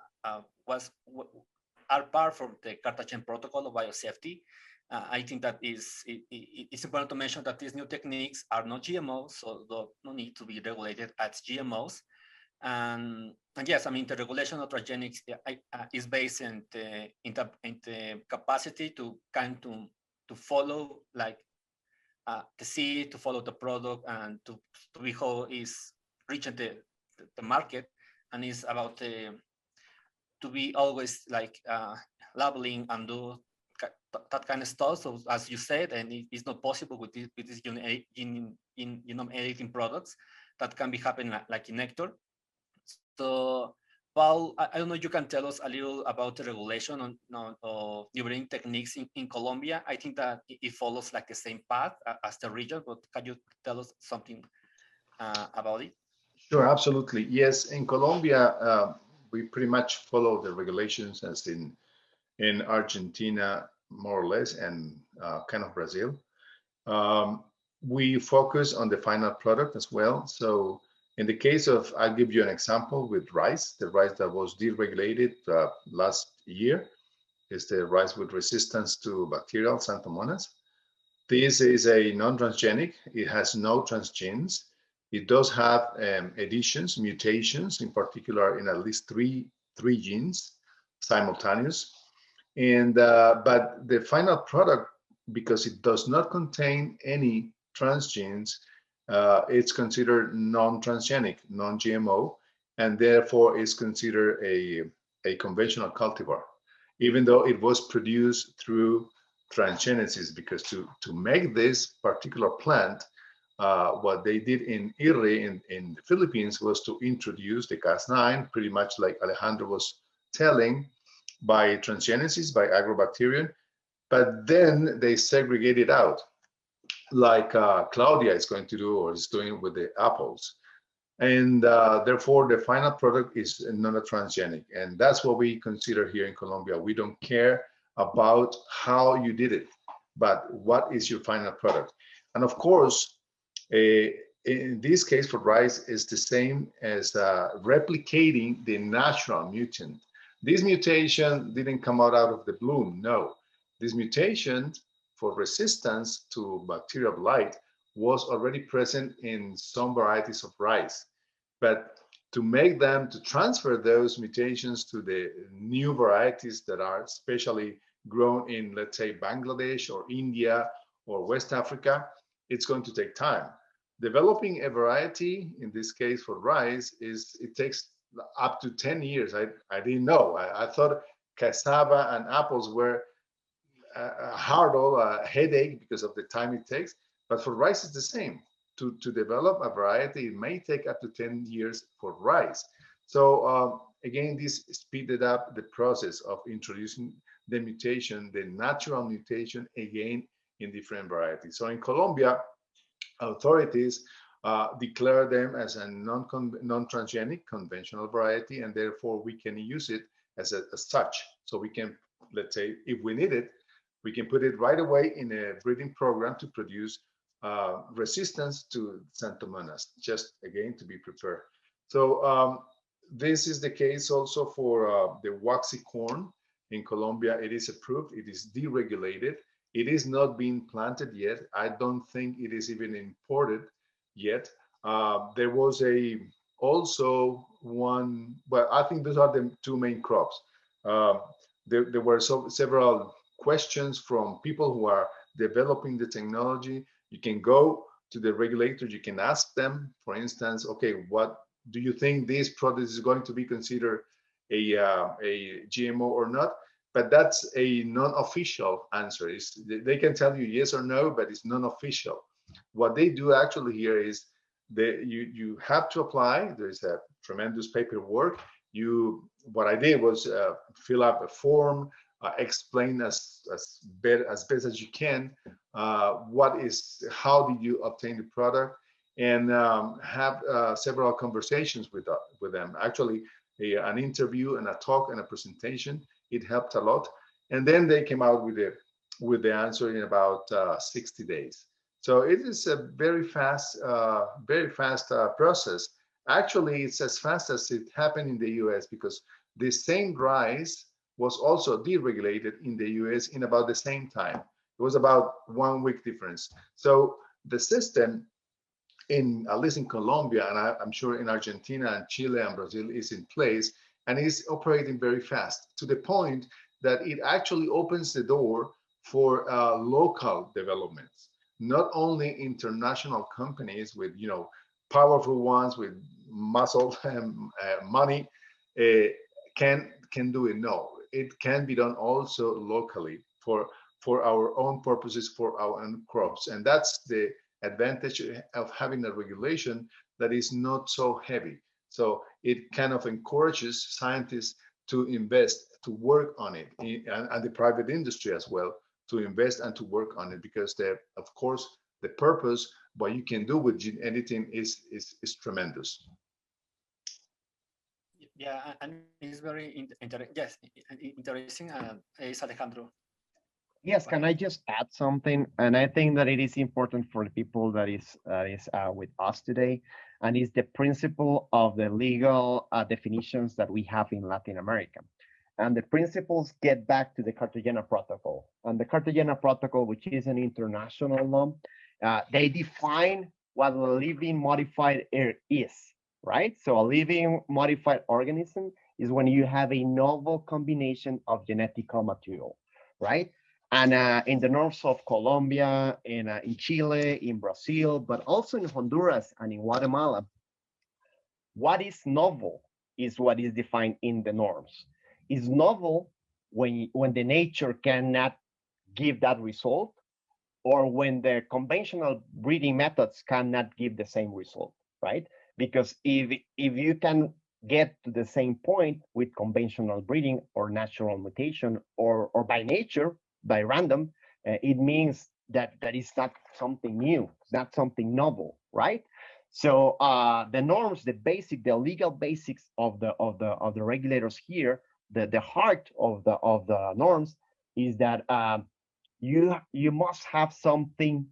part from the Cartagena Protocol of biosafety. I think that it's important to mention that these new techniques are not GMOs, so no need to be regulated as GMOs. And yes, I mean, the regulation of transgenics is based in the capacity to to follow like the seed, to follow the product, and to be how is reaching the market, and it's about to be always like labeling and do that kind of stuff. So as you said, and it's not possible with this genome editing products that can be happening like in nectar. So, Paul, I don't know if you can tell us a little about the regulation on new breeding techniques in Colombia. I think that it follows like the same path as the region, but can you tell us something about it? Sure, absolutely. Yes, in Colombia, we pretty much follow the regulations as in Argentina, more or less, and kind of Brazil. We focus on the final product as well. So in the case of, I'll give you an example with rice, the rice that was deregulated last year is the rice with resistance to bacterial Xanthomonas. This is a non-transgenic. It has no transgenes. It does have additions, mutations, in particular in at least three genes simultaneous. And but the final product, because it does not contain any transgenes, it's considered non-transgenic, non-GMO, and therefore is considered a conventional cultivar, even though it was produced through transgenesis, because to make this particular plant, what they did in IRRI in the Philippines was to introduce the Cas9, pretty much like Alejandro was telling, by transgenesis, by agrobacterium, but then they segregate it out, like Claudia is going to do or is doing with the apples. And therefore, the final product is not a transgenic. And that's what we consider here in Colombia. We don't care about how you did it, but what is your final product? And of course, in this case for rice, is the same as replicating the natural mutant. This mutation didn't come out of the bloom, no. This mutation for resistance to bacterial blight was already present in some varieties of rice. But to make them, to transfer those mutations to the new varieties that are especially grown in, let's say, Bangladesh or India or West Africa, it's going to take time. Developing a variety, in this case for rice, it takes up to 10 years. I didn't know. I thought cassava and apples were a hurdle, a headache because of the time it takes. But for rice, it's the same. To develop a variety, it may take up to 10 years for rice. So again, this speeded up the process of introducing the mutation, the natural mutation, again, in different varieties. So in Colombia, authorities declare them as a non-transgenic conventional variety, and therefore we can use it as such. So we can, let's say, if we need it, we can put it right away in a breeding program to produce resistance to Xanthomonas, just again to be prepared. So this is the case also for the waxy corn in Colombia. It is approved, it is deregulated. It is not being planted yet. I don't think it is even imported yet. There was also one, well, I think those are the two main crops. There were several questions from people who are developing the technology. You can go to the regulators, you can ask them, for instance, okay, what do you think this product is going to be considered a GMO or not? But that's a non-official answer. They can tell you yes or no, but it's non-official. What they do actually here is you have to apply. There's a tremendous paperwork. What I did was fill up a form, explain as best as you can how did you obtain the product, and have several conversations with them. Actually, an interview and a talk and a presentation. It helped a lot, and then they came out with the answer in about 60 days. So it is a very fast process. Actually, it's as fast as it happened in the US, because the same rice was also deregulated in the US in about the same time. It was about 1 week difference. So the system, at least in Colombia, and I'm sure in Argentina and Chile and Brazil, is in place and is operating very fast, to the point that it actually opens the door for local developments. Not only international companies with powerful ones with muscle and money can do it. No, it can be done also locally for our own purposes, for our own crops, and that's the advantage of having a regulation that is not so heavy. So it kind of encourages scientists to invest, to work on it, and the private industry as well, to invest and to work on it, because of course, the purpose, what you can do with gene editing is tremendous. Yeah, and it's very interesting. Is Alejandro? Yes, can I just add something? And I think that it is important for the people that is with us today, and is the principle of the legal definitions that we have in Latin America. And the principles get back to the Cartagena Protocol. And the Cartagena Protocol, which is an international law, they define what a living modified is, right? So a living modified organism is when you have a novel combination of genetical material, right? And in the north of Colombia, in Chile, in Brazil, but also in Honduras and in Guatemala, what is novel is what is defined in the norms. Is novel when the nature cannot give that result, or when the conventional breeding methods cannot give the same result, right? Because if you can get to the same point with conventional breeding or natural mutation or by nature, by random, it means that is not something new, it's not something novel, right? So the norms, the legal basics of the regulators here, the heart of the norms is that you must have something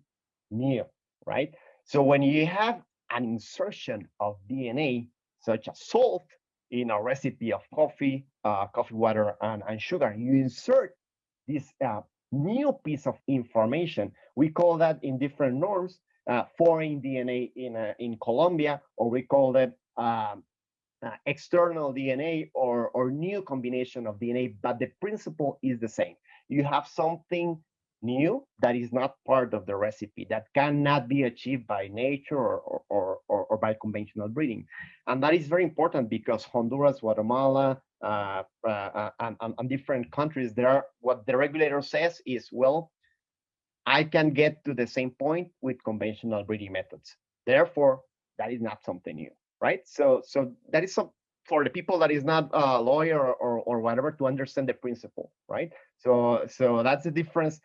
new, right? So when you have an insertion of DNA, such as salt, in a recipe of coffee, coffee water, and sugar, you insert this new piece of information. We call that in different norms foreign DNA in Colombia, or we call it external DNA or new combination of DNA, but the principle is the same. You have something new that is not part of the recipe, that cannot be achieved by nature or by conventional breeding. And that is very important because Honduras, Guatemala, and different countries, what the regulator says is, well, I can get to the same point with conventional breeding methods. Therefore, that is not something new, right? So that is for the people that is not a lawyer or whatever, to understand the principle, right? So that's the difference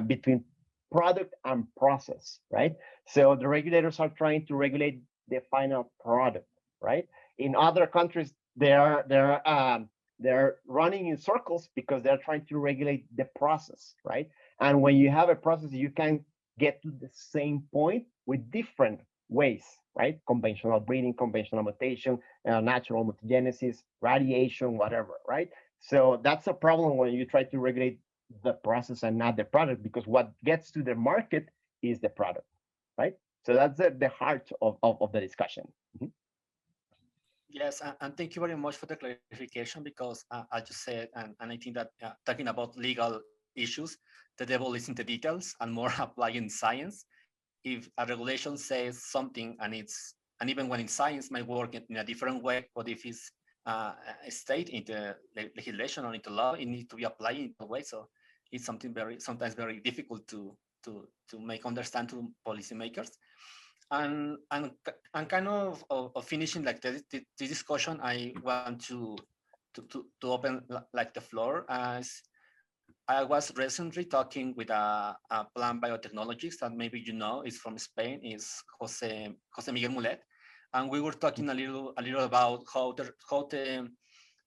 between product and process, right? So the regulators are trying to regulate the final product, right? In other countries, they're running in circles because they're trying to regulate the process, right? And when you have a process, you can get to the same point with different ways, right? Conventional breeding, conventional mutation, natural mutagenesis, radiation, whatever, right? So that's a problem when you try to regulate the process and not the product, because what gets to the market is the product, right? So that's the heart of the discussion. Mm-hmm. Yes, and thank you very much for the clarification, because I just said, and I think that talking about legal issues, the devil is in the details, and more applying science. If a regulation says something and even when in science might work in a different way, but if it's state into legislation or into law, it needs to be applied in a way. So it's something sometimes very difficult to make understand to policymakers. and kind of finishing like the discussion, I want to open like the floor, as I was recently talking with a plant biotechnologist that maybe you know is from Spain, is Jose Miguel Mulet, and we were talking a little about how the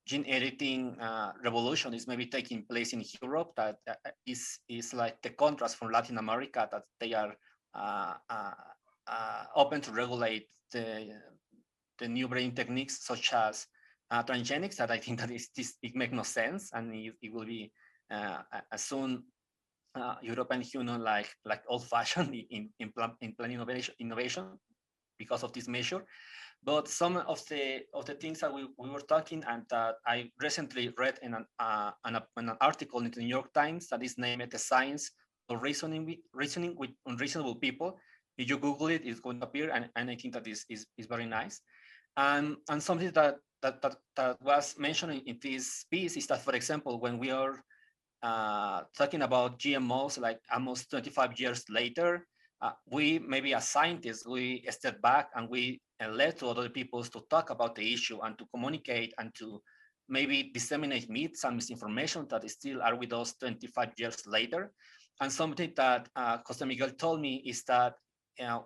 gene editing revolution is maybe taking place in Europe. That is like the contrast from Latin America, that they are open to regulate the new breeding techniques such as transgenics. That I think that it makes no sense, and it will be as soon European Union like old-fashioned in plant innovation because of this measure. But some of the things that we were talking, and that I recently read in an article in the New York Times that is named "The Science of Reasoning with Unreasonable People." If you Google it, it's going to appear, and I think that is very nice. And something that was mentioned in this piece is that, for example, when we are talking about GMOs, like almost 25 years later, we maybe as scientists, we step back and we let to other people to talk about the issue and to communicate and to maybe disseminate myths and misinformation that still are with us 25 years later. And something that Jose Miguel told me is that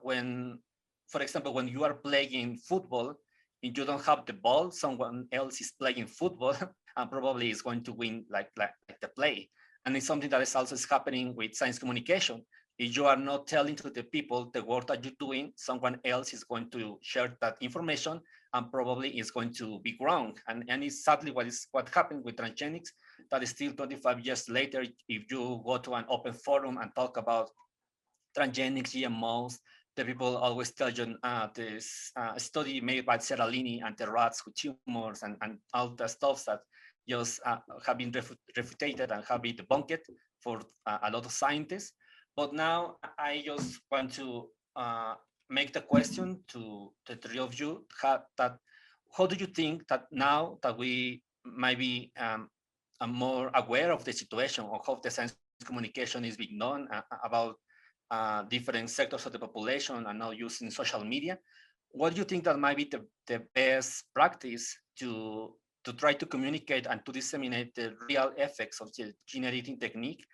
when, for example, when you are playing football, if you don't have the ball, someone else is playing football and probably is going to win like the play. And it's something that is also happening with science communication. If you are not telling to the people the work that you're doing, someone else is going to share that information and probably is going to be wrong. And it's sadly what happened with transgenics, that is still 25 years later, if you go to an open forum and talk about transgenics, GMOs, the people always tell you this study made by Seralini and the rats with tumors and all the stuff that just have been refuted and have been debunked for a lot of scientists. But now I just want to make the question to the three of you, how do you think that now that we might be more aware of the situation, or how the science communication is being known about different sectors of the population and now using social media, what do you think that might be the best practice to try to communicate and to disseminate the real effects of the gene editing technique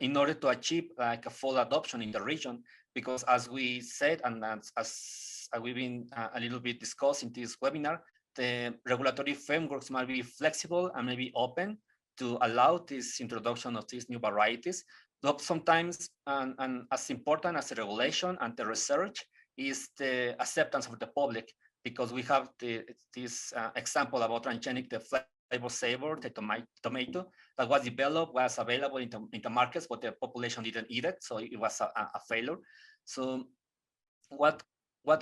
in order to achieve like a full adoption in the region? Because as we said, and as we've been a little bit discussing this webinar, the regulatory frameworks might be flexible and maybe open to allow this introduction of these new varieties. But sometimes, and as important as the regulation and the research, is the acceptance of the public, because we have this example about transgenic, the flavor saver, the tomato that was developed, was available in the markets, but the population didn't eat it, so it was a failure. So what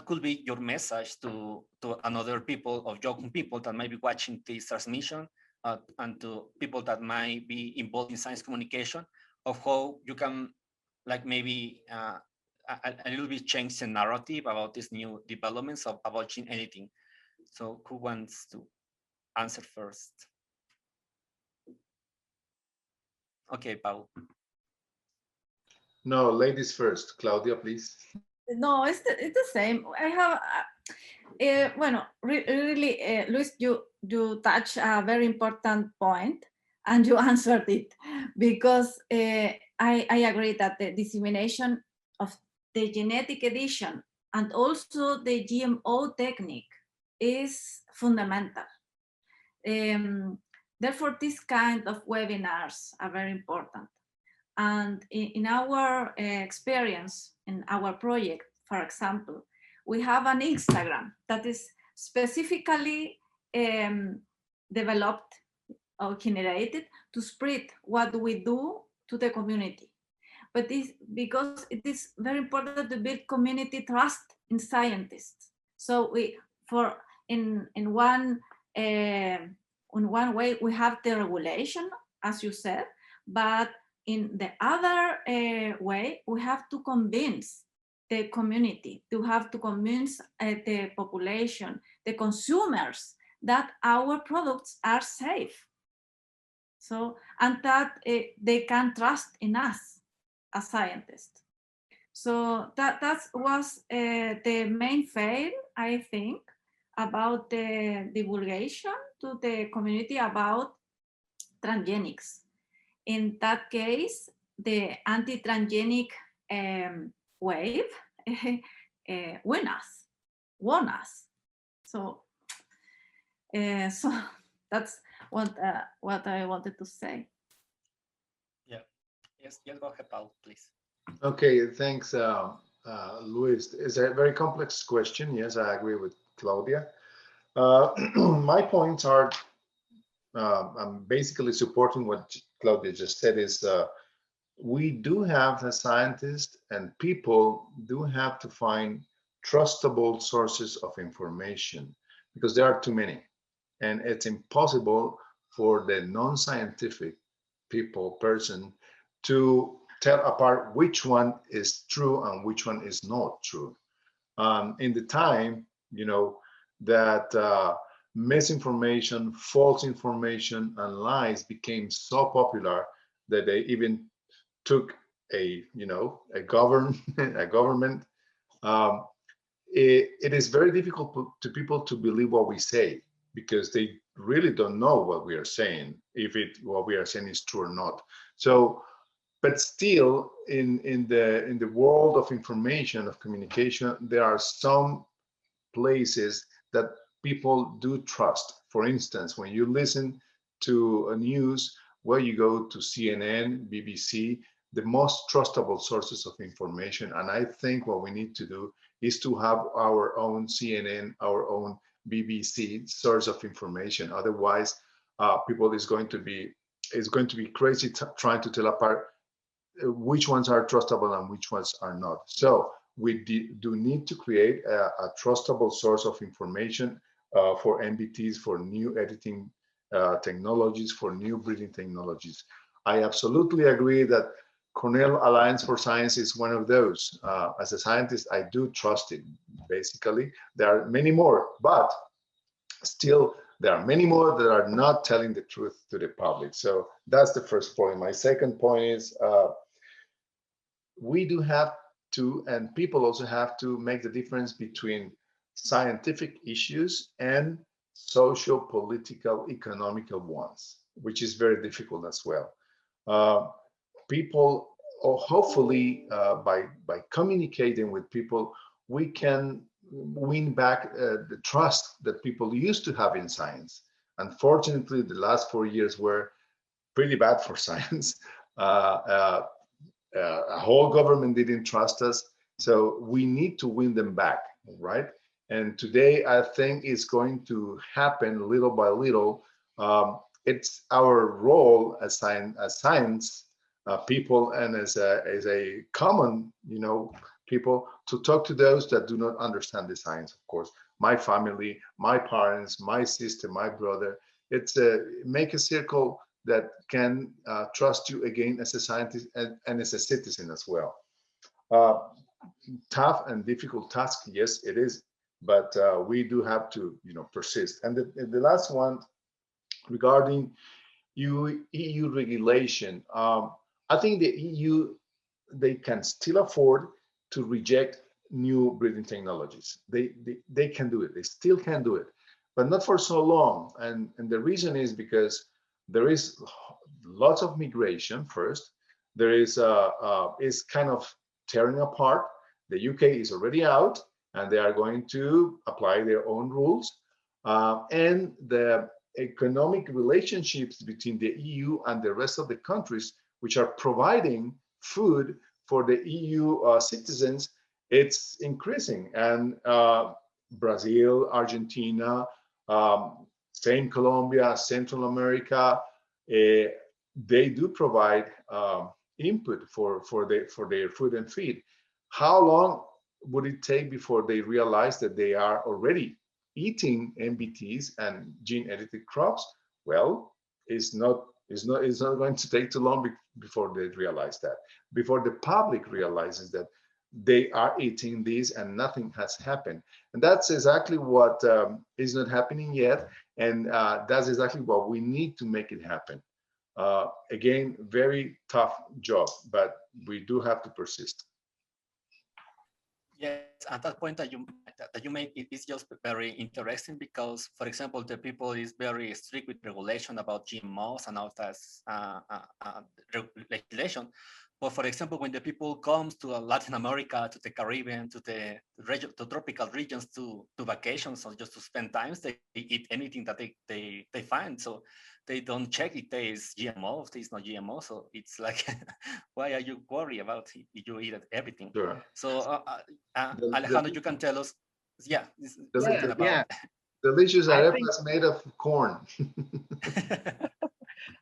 could be your message to another people, or young people that might be watching this transmission, and to people that might be involved in science communication, of how you can like maybe a little bit change the narrative about these new developments about gene editing? So who wants to answer first? Okay, Pau. No, ladies first. Claudia, please. No, it's the same. I have, really, Luis, you touched a very important point, and you answered it, because I agree that the dissemination of the genetic edition and also the GMO technique is fundamental. Therefore, this kind of webinars are very important. And in our experience, in our project, for example, we have an Instagram that is specifically developed or generated to spread what we do to the community. But this, because it is very important to build community trust in scientists. So in one way we have the regulation, as you said, but in the other way, we have to convince the community, to have to convince the population, the consumers, that our products are safe. So, and that they can trust in us as scientists. So that was the main fail, I think, about the divulgation to the community about transgenics. In that case, the anti-transgenic wave won us. So, so that's what I wanted to say. Yeah. Yes. Go ahead, Paul, please. Okay, thanks, Luis. It's a very complex question. Yes, I agree with Claudia. My points are, I'm basically supporting what Claudia just said, is we do have the scientists and people do have to find trustable sources of information because there are too many. And it's impossible for the non-scientific person to tell apart which one is true and which one is not true. In the time, that misinformation, false information, and lies became so popular that they even took a government. Um, it is very difficult to people to believe what we say because they really don't know what we are saying, if what we are saying is true or not. So, but still, in the world of information, of communication, there are some places that people do trust. For instance, when you listen to a news, where you go to CNN, BBC, the most trustable sources of information. And I think what we need to do is to have our own CNN, our own BBC source of information. Otherwise, people is going to be crazy trying to tell apart which ones are trustable and which ones are not. So we do need to create a trustable source of information for MBTs, for new editing technologies, for new breeding technologies. I absolutely agree that Cornell Alliance for Science is one of those. As a scientist, I do trust it, basically. There are many more, but still there are many more that are not telling the truth to the public. So that's the first point. My second point is we do have to, and people also have to, make the difference between scientific issues and social, political, economical ones, which is very difficult as well. People, or hopefully by communicating with people, we can win back the trust that people used to have in science. Unfortunately, the last 4 years were pretty bad for science. A whole government didn't trust us, so we need to win them back, right? And today, I think it's going to happen little by little. It's our role as science people and as a common, people, to talk to those that do not understand the science. Of course, my family, my parents, my sister, my brother. It's make a circle that can trust you again as a scientist and as a citizen as well. Tough and difficult task, yes, it is, but we do have to, persist. And the last one, regarding EU regulation, I think the EU, they can still afford to reject new breeding technologies. They can do it. They still can do it, but not for so long. And the reason is because there is lots of migration first. There is kind of tearing apart. The UK is already out, and they are going to apply their own rules. And the economic relationships between the EU and the rest of the countries which are providing food for the EU citizens, it's increasing. And Brazil, Argentina, same Colombia, Central America, they do provide input for their food and feed. How long would it take before they realize that they are already eating MBTs and gene-edited crops? Well, it's not going to take too long before they realize that, before the public realizes that they are eating these and nothing has happened. And that's exactly what is not happening yet. And that's exactly what we need to make it happen. Again, very tough job, but we do have to persist. Yes, and that point that you make is just very interesting because, for example, the people is very strict with regulation about GMOs and all that legislation. But for example, when the people comes to Latin America, to the Caribbean, to the region, to tropical regions, to vacations or just to spend times, they eat anything that they find. So they don't check if there is GMO, if there is no GMO. So it's like, why are you worried about if you eat everything? Sure. So The, Alejandro, you can tell us, yeah, something the, about. delicious I think arepas made of corn.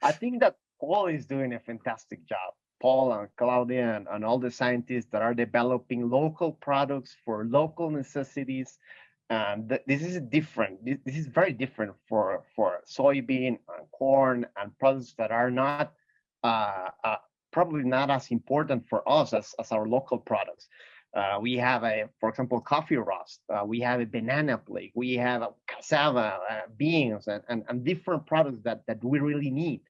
I think that Paul is doing a fantastic job. Paul and Claudia and all the scientists that are developing local products for local necessities. And this is different. This is very different for soybean and corn and products that are not probably not as important for us as our local products. We have for example, coffee roast. We have a banana plate. We have a cassava, beans, and different products that we really need.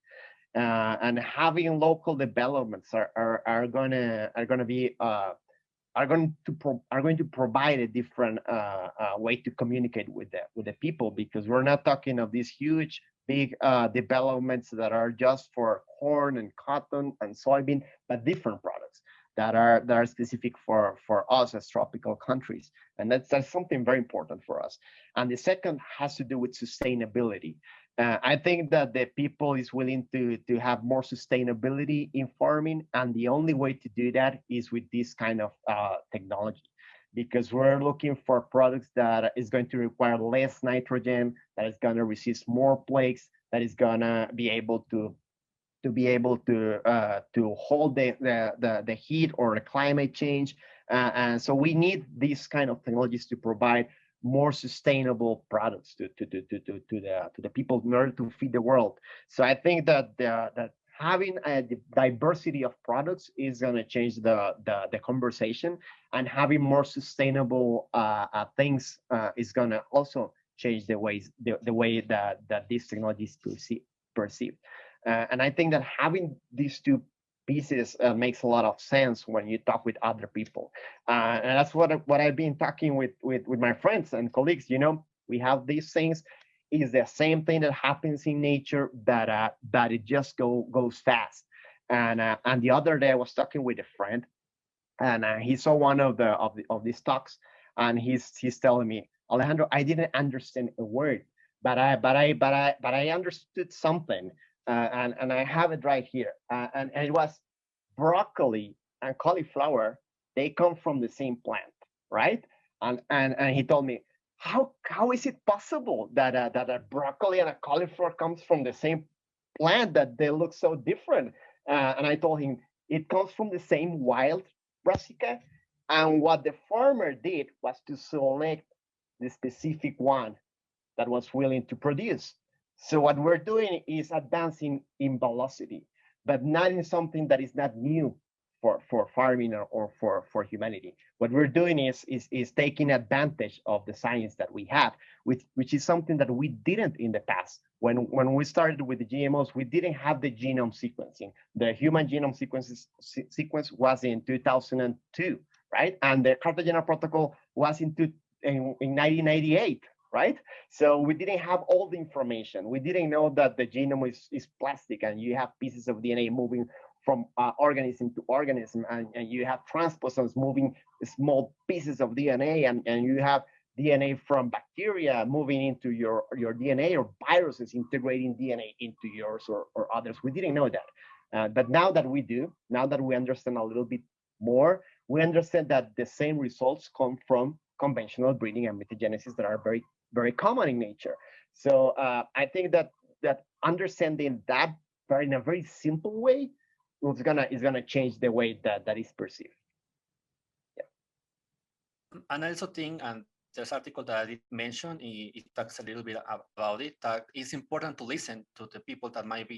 And having local developments are gonna be are going to provide a different way to communicate with the people, because we're not talking of these huge big developments that are just for corn and cotton and soybean, but different products that are specific for us as tropical countries. And that's something very important for us. And the second has to do with sustainability. I think that the people is willing to have more sustainability in farming, and the only way to do that is with this kind of technology, because we're looking for products that is going to require less nitrogen, that is going to resist more plagues, that is going to be able to hold the heat or the climate change, and so we need these kind of technologies to provide more sustainable products to the people in order to feed the world. So I think that that having a diversity of products is going to change the conversation, and having more sustainable things is going to also change the way that these technologies perceived. And I think that having these two pieces makes a lot of sense when you talk with other people. And that's what I've been talking with my friends and colleagues. You know, we have these things. Is the same thing that happens in nature, that it just goes fast. And the other day I was talking with a friend, and he saw one of these talks, and he's telling me, Alejandro, I didn't understand a word, but I understood something, and I have it right here, and it was broccoli and cauliflower. They come from the same plant, right? And he told me, how is it possible that a broccoli and a cauliflower comes from the same plant, that they look so different? And I told him it comes from the same wild brassica, and what the farmer did was to select the specific one that was willing to produce. So what we're doing is advancing in velocity, but not in something that is not new for farming or for humanity. What we're doing is taking advantage of the science that we have, which is something that we didn't in the past. When we started with the GMOs, we didn't have the genome sequencing. The human genome sequence was in 2002, right? And the Cartagena Protocol was in 1998, right? So we didn't have all the information. We didn't know that the genome is plastic, and you have pieces of DNA moving from organism to organism, and you have transposons moving small pieces of DNA, and you have DNA from bacteria moving into your DNA, or viruses integrating DNA into yours or others. We didn't know that. But now that we do, now that we understand a little bit more, we understand that the same results come from conventional breeding and metagenesis that are very, very common in nature. So I think that understanding that in a very simple way is gonna change the way that is perceived. Yeah. And I also think, and there's article that I did mention, it talks a little bit about it, that it's important to listen to the people that might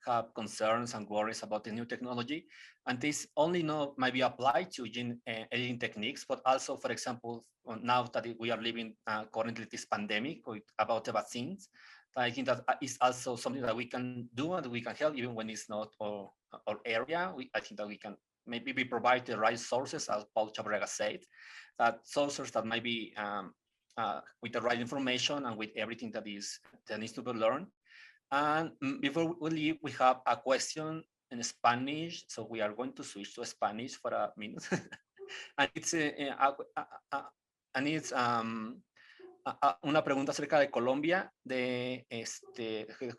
have concerns and worries about the new technology. And this only might be applied to gene editing techniques, but also, for example, now that we are living currently this pandemic about the vaccines, I think that is also something that we can do and we can help, even when it's not our area. I think that we can maybe we provide the right sources, as Paul Chabrega said, that sources that might be with the right information and with everything that needs to be learned. And before we leave, we have a question in Spanish, so we are going to switch to Spanish for a minute. And it's una pregunta acerca de Colombia de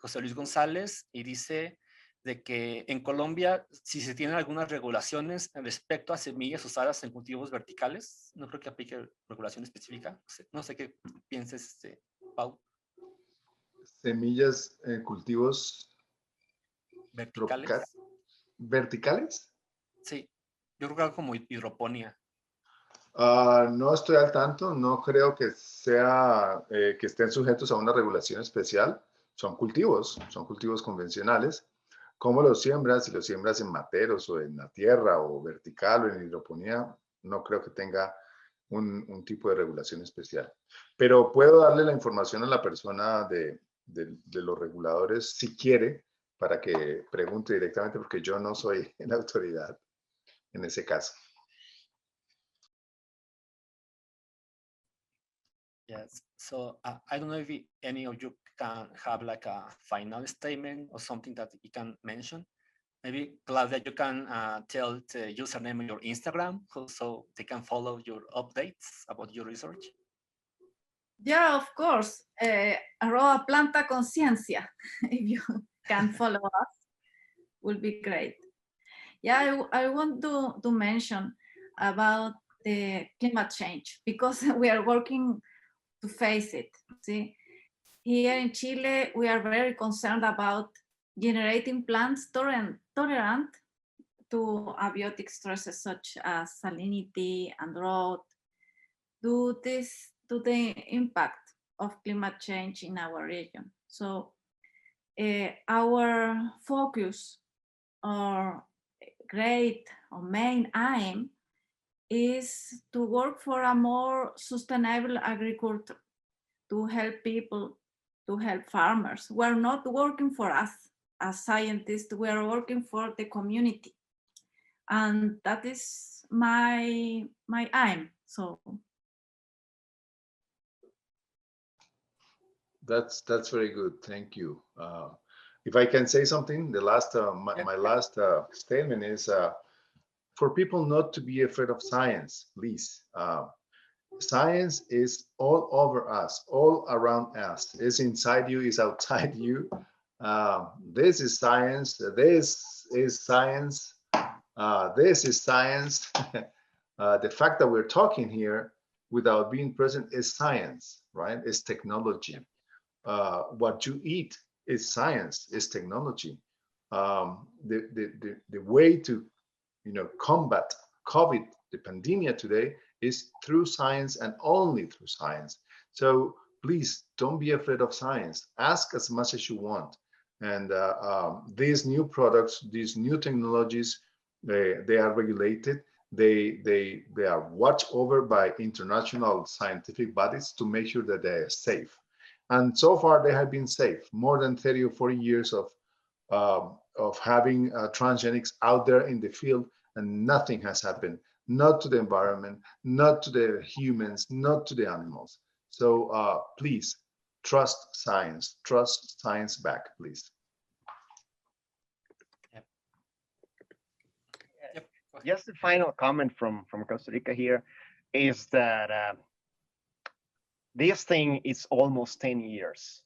José Luis González, y dice de que en Colombia si se tienen algunas regulaciones respecto a semillas usadas en cultivos verticales. No creo que aplique regulación específica. No sé qué pienses, Pau. Semillas en cultivos verticales. ¿Verticales? Sí, yo creo que algo como hidroponía. No estoy al tanto, no creo que sea que estén sujetos a una regulación especial. Son cultivos convencionales. ¿Cómo los siembras? Si los siembras en materos o en la tierra o vertical o en hidroponía, no creo que tenga un tipo de regulación especial. Pero puedo darle la información a la persona de los reguladores si quiere, para que pregunte directamente, porque yo no soy la autoridad en ese caso. Yes, so I don't know if any of you can have like a final statement or something that you can mention. Maybe, Claudia, you can tell the username of your Instagram so they can follow your updates about your research. Yeah, of course. Arroba Planta Conciencia. If you can follow us, will be great. Yeah, I want to mention about the climate change, because we are working to face it. See, here in Chile, we are very concerned about generating plants tolerant to abiotic stresses such as salinity and drought, due to the impact of climate change in our region. So our focus or main aim is to work for a more sustainable agriculture, to help people, to help farmers. We're not working for us as scientists, we are working for the community. And that is my aim. So that's very good. Thank you. If I can say something, the last my last statement is for people not to be afraid of science, please. Science is all over us, all around us. It's inside you, it's outside you. This is science. This is science. This is science. The fact that we're talking here without being present is science, right? It's technology. What you eat is science, is technology. The way to combat COVID, the pandemic today, is through science and only through science. So please don't be afraid of science. Ask as much as you want. And these new products, these new technologies, they are regulated. They are watched over by international scientific bodies to make sure that they are safe. And so far they have been safe. More than 30 or 40 years of having transgenics out there in the field, and nothing has happened. Not to the environment, not to the humans, not to the animals. So please trust science back, please. Just the final comment from Costa Rica here is that this thing is almost 10 years.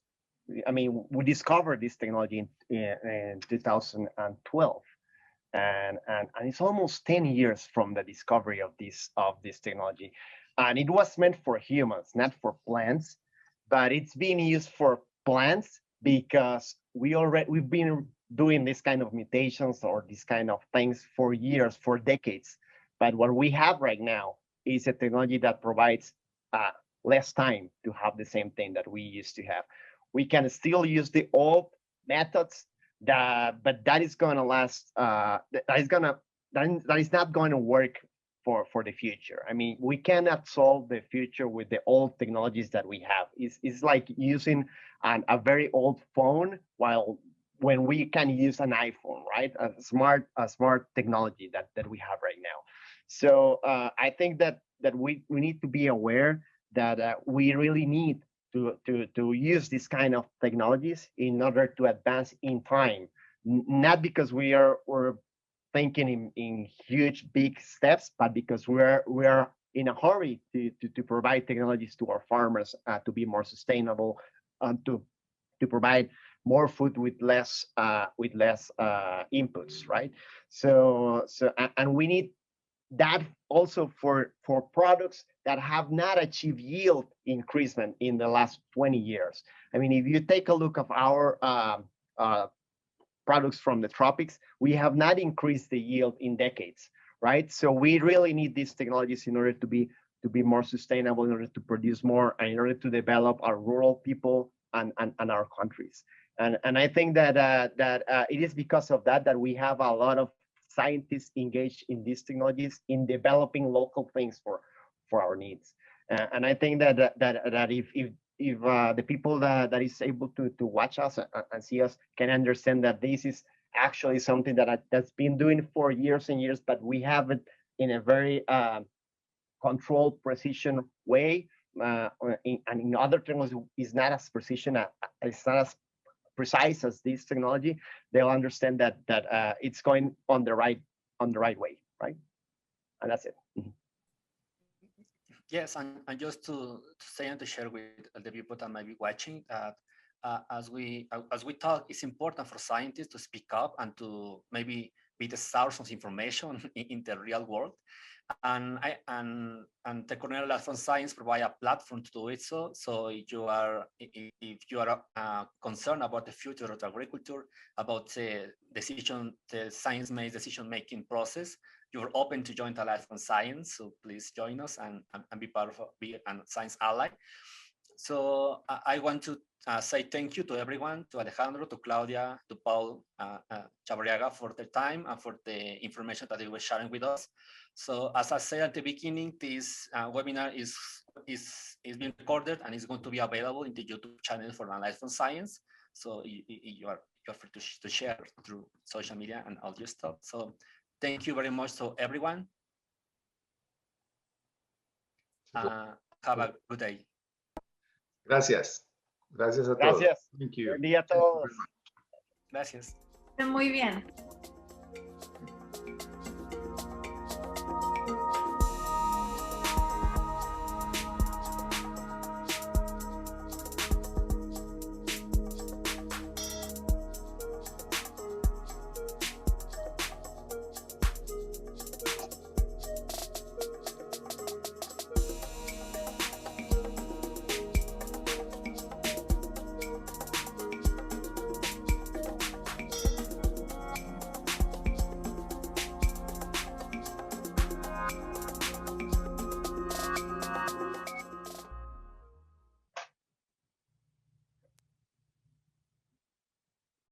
I mean, we discovered this technology in 2012. And it's almost 10 years from the discovery of this technology, and it was meant for humans, not for plants, but it's being used for plants because we've been doing this kind of mutations or this kind of things for years, for decades. But what we have right now is a technology that provides less time to have the same thing that we used to have. We can still use the old methods, but that is going to last. That is not going to work for the future. I mean, we cannot solve the future with the old technologies that we have. It's like using a very old phone while when we can use an iPhone, right? A smart technology that we have right now. So I think that we need to be aware that we really need to use this kind of technologies in order to advance in time, not because we're thinking in huge big steps, but because we are in a hurry to provide technologies to our farmers to be more sustainable, to provide more food with less inputs, right? So and we need that also for products that have not achieved yield increasement in the last 20 years. I mean, if you take a look of our products from the tropics, we have not increased the yield in decades, right? So we really need these technologies in order to be more sustainable, in order to produce more, and in order to develop our rural people and our countries. And I think that it is because of that we have a lot of scientists engaged in these technologies, in developing local things for our needs. And I think that if the people that is able to watch us and see us can understand that this is actually something that's been doing for years and years, but we have it in a very controlled, precision way, and in other terms, is not as precision, it's not as precise as this technology. They'll understand that it's going on the right way, right? And that's it. Mm-hmm. Yes, and just to say and to share with the people that might be watching that as we talk, it's important for scientists to speak up and to maybe be the source of information in the real world. And the Cornell Lab for Science provide a platform to do it. So if you are concerned about the future of agriculture, about the science-based decision-making process, you're open to join the Lab for Science. So please join us and be part of be a science ally. So I want to say thank you to everyone, to Alejandro, to Claudia, to Paul Chavarriaga for their time and for the information that they were sharing with us. So as I said at the beginning, this webinar is being recorded and is going to be available in the YouTube channel for Life from Science. So you are free to share through social media and all your stuff. So thank you very much to everyone. Have a good day. Gracias. Gracias a todos. Gracias. Thank you. Buen día a todos. Gracias. Muy bien.